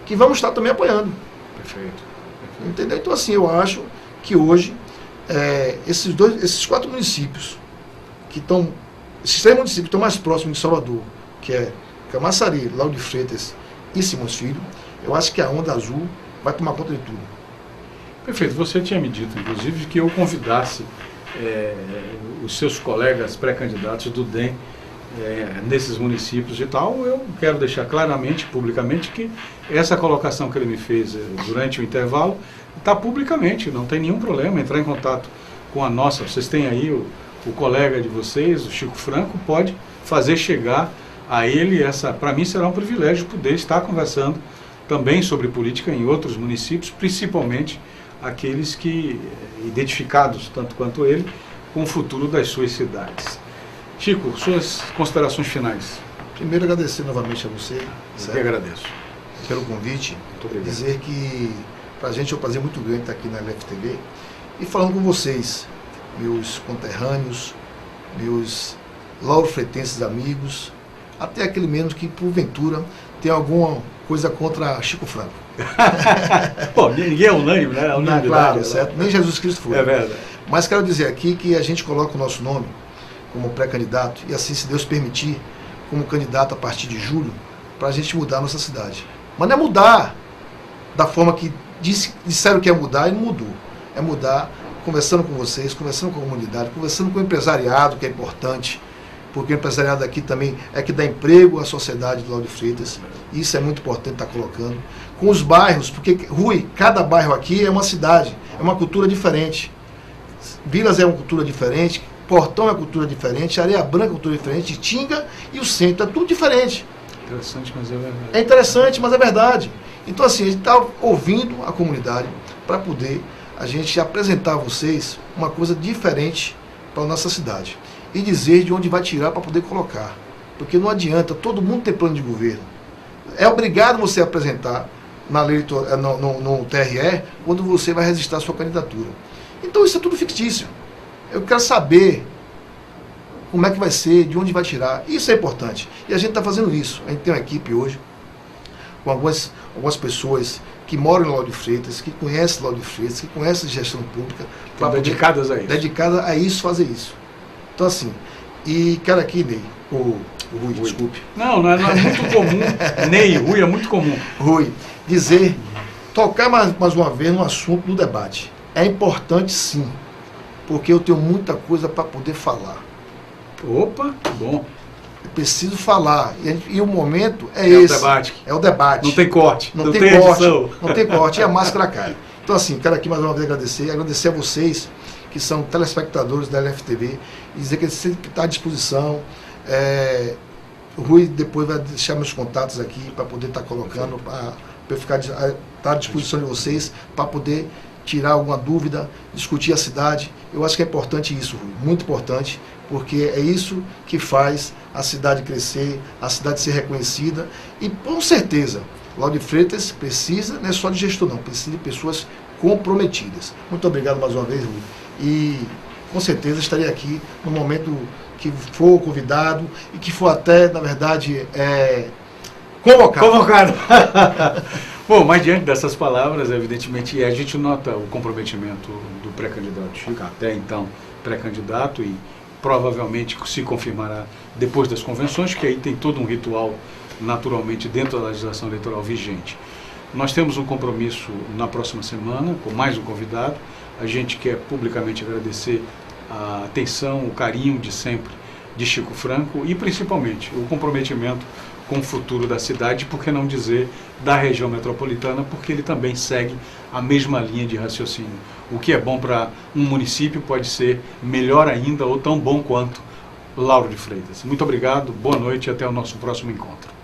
Que vamos estar também apoiando. Perfeito. Entendeu? Então, assim, eu acho que hoje, esses 4 municípios que estão, esses 3 municípios que estão mais próximos de Salvador, que é Camaçari, Lauro de Freitas e Simões Filho, eu acho que a onda azul vai tomar conta de tudo. Perfeito. Você tinha me dito, inclusive, que eu convidasse os seus colegas pré-candidatos do DEM nesses municípios e tal. Eu quero deixar claramente, publicamente, que essa colocação que ele me fez durante o intervalo está publicamente, não tem nenhum problema entrar em contato com a nossa. Vocês têm aí o colega de vocês, o Chico Franco, pode fazer chegar a ele para mim será um privilégio poder estar conversando também sobre política em outros municípios, principalmente aqueles que, identificados tanto quanto ele, com o futuro das suas cidades. Chico, suas considerações finais. Primeiro, agradecer novamente a você. Eu que agradeço. Pelo convite. Muito obrigado. Dizer que para a gente é um prazer muito grande estar aqui na LFTV e falando com vocês, meus conterrâneos, meus laurofreitenses amigos, até aquele mesmo que, porventura, tem alguma coisa contra Chico Franco. Pô, ninguém é unânime, né? Claro, certo? Nem Jesus Cristo foi. É verdade. Mas quero dizer aqui que a gente coloca o nosso nome como pré-candidato e assim, se Deus permitir, como candidato a partir de julho, para a gente mudar a nossa cidade. Mas não é mudar da forma que disseram que ia mudar e não mudou. É mudar conversando com vocês, conversando com a comunidade, conversando com o empresariado, que é importante, porque o empresariado aqui também é que dá emprego à sociedade do Lauro de Freitas. Isso é muito importante estar colocando. Com os bairros, porque, Rui, cada bairro aqui é uma cidade, é uma cultura diferente. Vilas é uma cultura diferente, Portão é uma cultura diferente, Areia Branca é uma cultura diferente, Tinga e o centro, é tudo diferente. Interessante, mas é verdade. É interessante, mas é verdade. Então, assim, a gente está ouvindo a comunidade para poder a gente apresentar a vocês uma coisa diferente para a nossa cidade. E dizer de onde vai tirar para poder colocar. Porque não adianta, todo mundo tem plano de governo. É obrigado você apresentar na lei, no TRE quando você vai registrar a sua candidatura. Então isso é tudo fictício. Eu quero saber como é que vai ser, de onde vai tirar. Isso é importante. E a gente está fazendo isso. A gente tem uma equipe hoje, com algumas pessoas que moram em Lauro de Freitas, que conhecem Lauro de Freitas, que conhecem gestão pública. Dedicadas a isso. Dedicadas a isso, fazer isso. Então assim, e quero aqui, Ney, o Rui, desculpe. Não é muito comum. Ney, Rui é muito comum. Rui, tocar mais uma vez no assunto do debate. É importante sim, porque eu tenho muita coisa para poder falar. Opa, bom. Eu preciso falar. E o momento é É esse. o debate. É o debate. Não tem corte. Não tem corte. Não tem corte. E a máscara cai. Então, assim, quero aqui mais uma vez agradecer a vocês, que são telespectadores da LFTV, e dizer que ele sempre está à disposição. O Rui depois vai deixar meus contatos aqui para poder estar colocando, para eu estar à disposição de vocês, para poder tirar alguma dúvida, discutir a cidade. Eu acho que é importante isso, Rui, muito importante, porque é isso que faz a cidade crescer, a cidade ser reconhecida, e com certeza, Lauro de Freitas precisa, não é só de gestor não, precisa de pessoas comprometidas. Muito obrigado mais uma vez, Rui, e com certeza estarei aqui no momento que for convidado e que for até, na verdade, convocado. Bom, mas diante dessas palavras, evidentemente, a gente nota o comprometimento do pré-candidato Chico, até então pré-candidato, e provavelmente se confirmará depois das convenções, que aí tem todo um ritual, naturalmente, dentro da legislação eleitoral vigente. Nós temos um compromisso na próxima semana, com mais um convidado. A gente quer publicamente agradecer a atenção, o carinho de sempre de Chico Franco e, principalmente, o comprometimento com o futuro da cidade, por que não dizer da região metropolitana, porque ele também segue a mesma linha de raciocínio. O que é bom para um município pode ser melhor ainda ou tão bom quanto Lauro de Freitas. Muito obrigado, boa noite e até o nosso próximo encontro.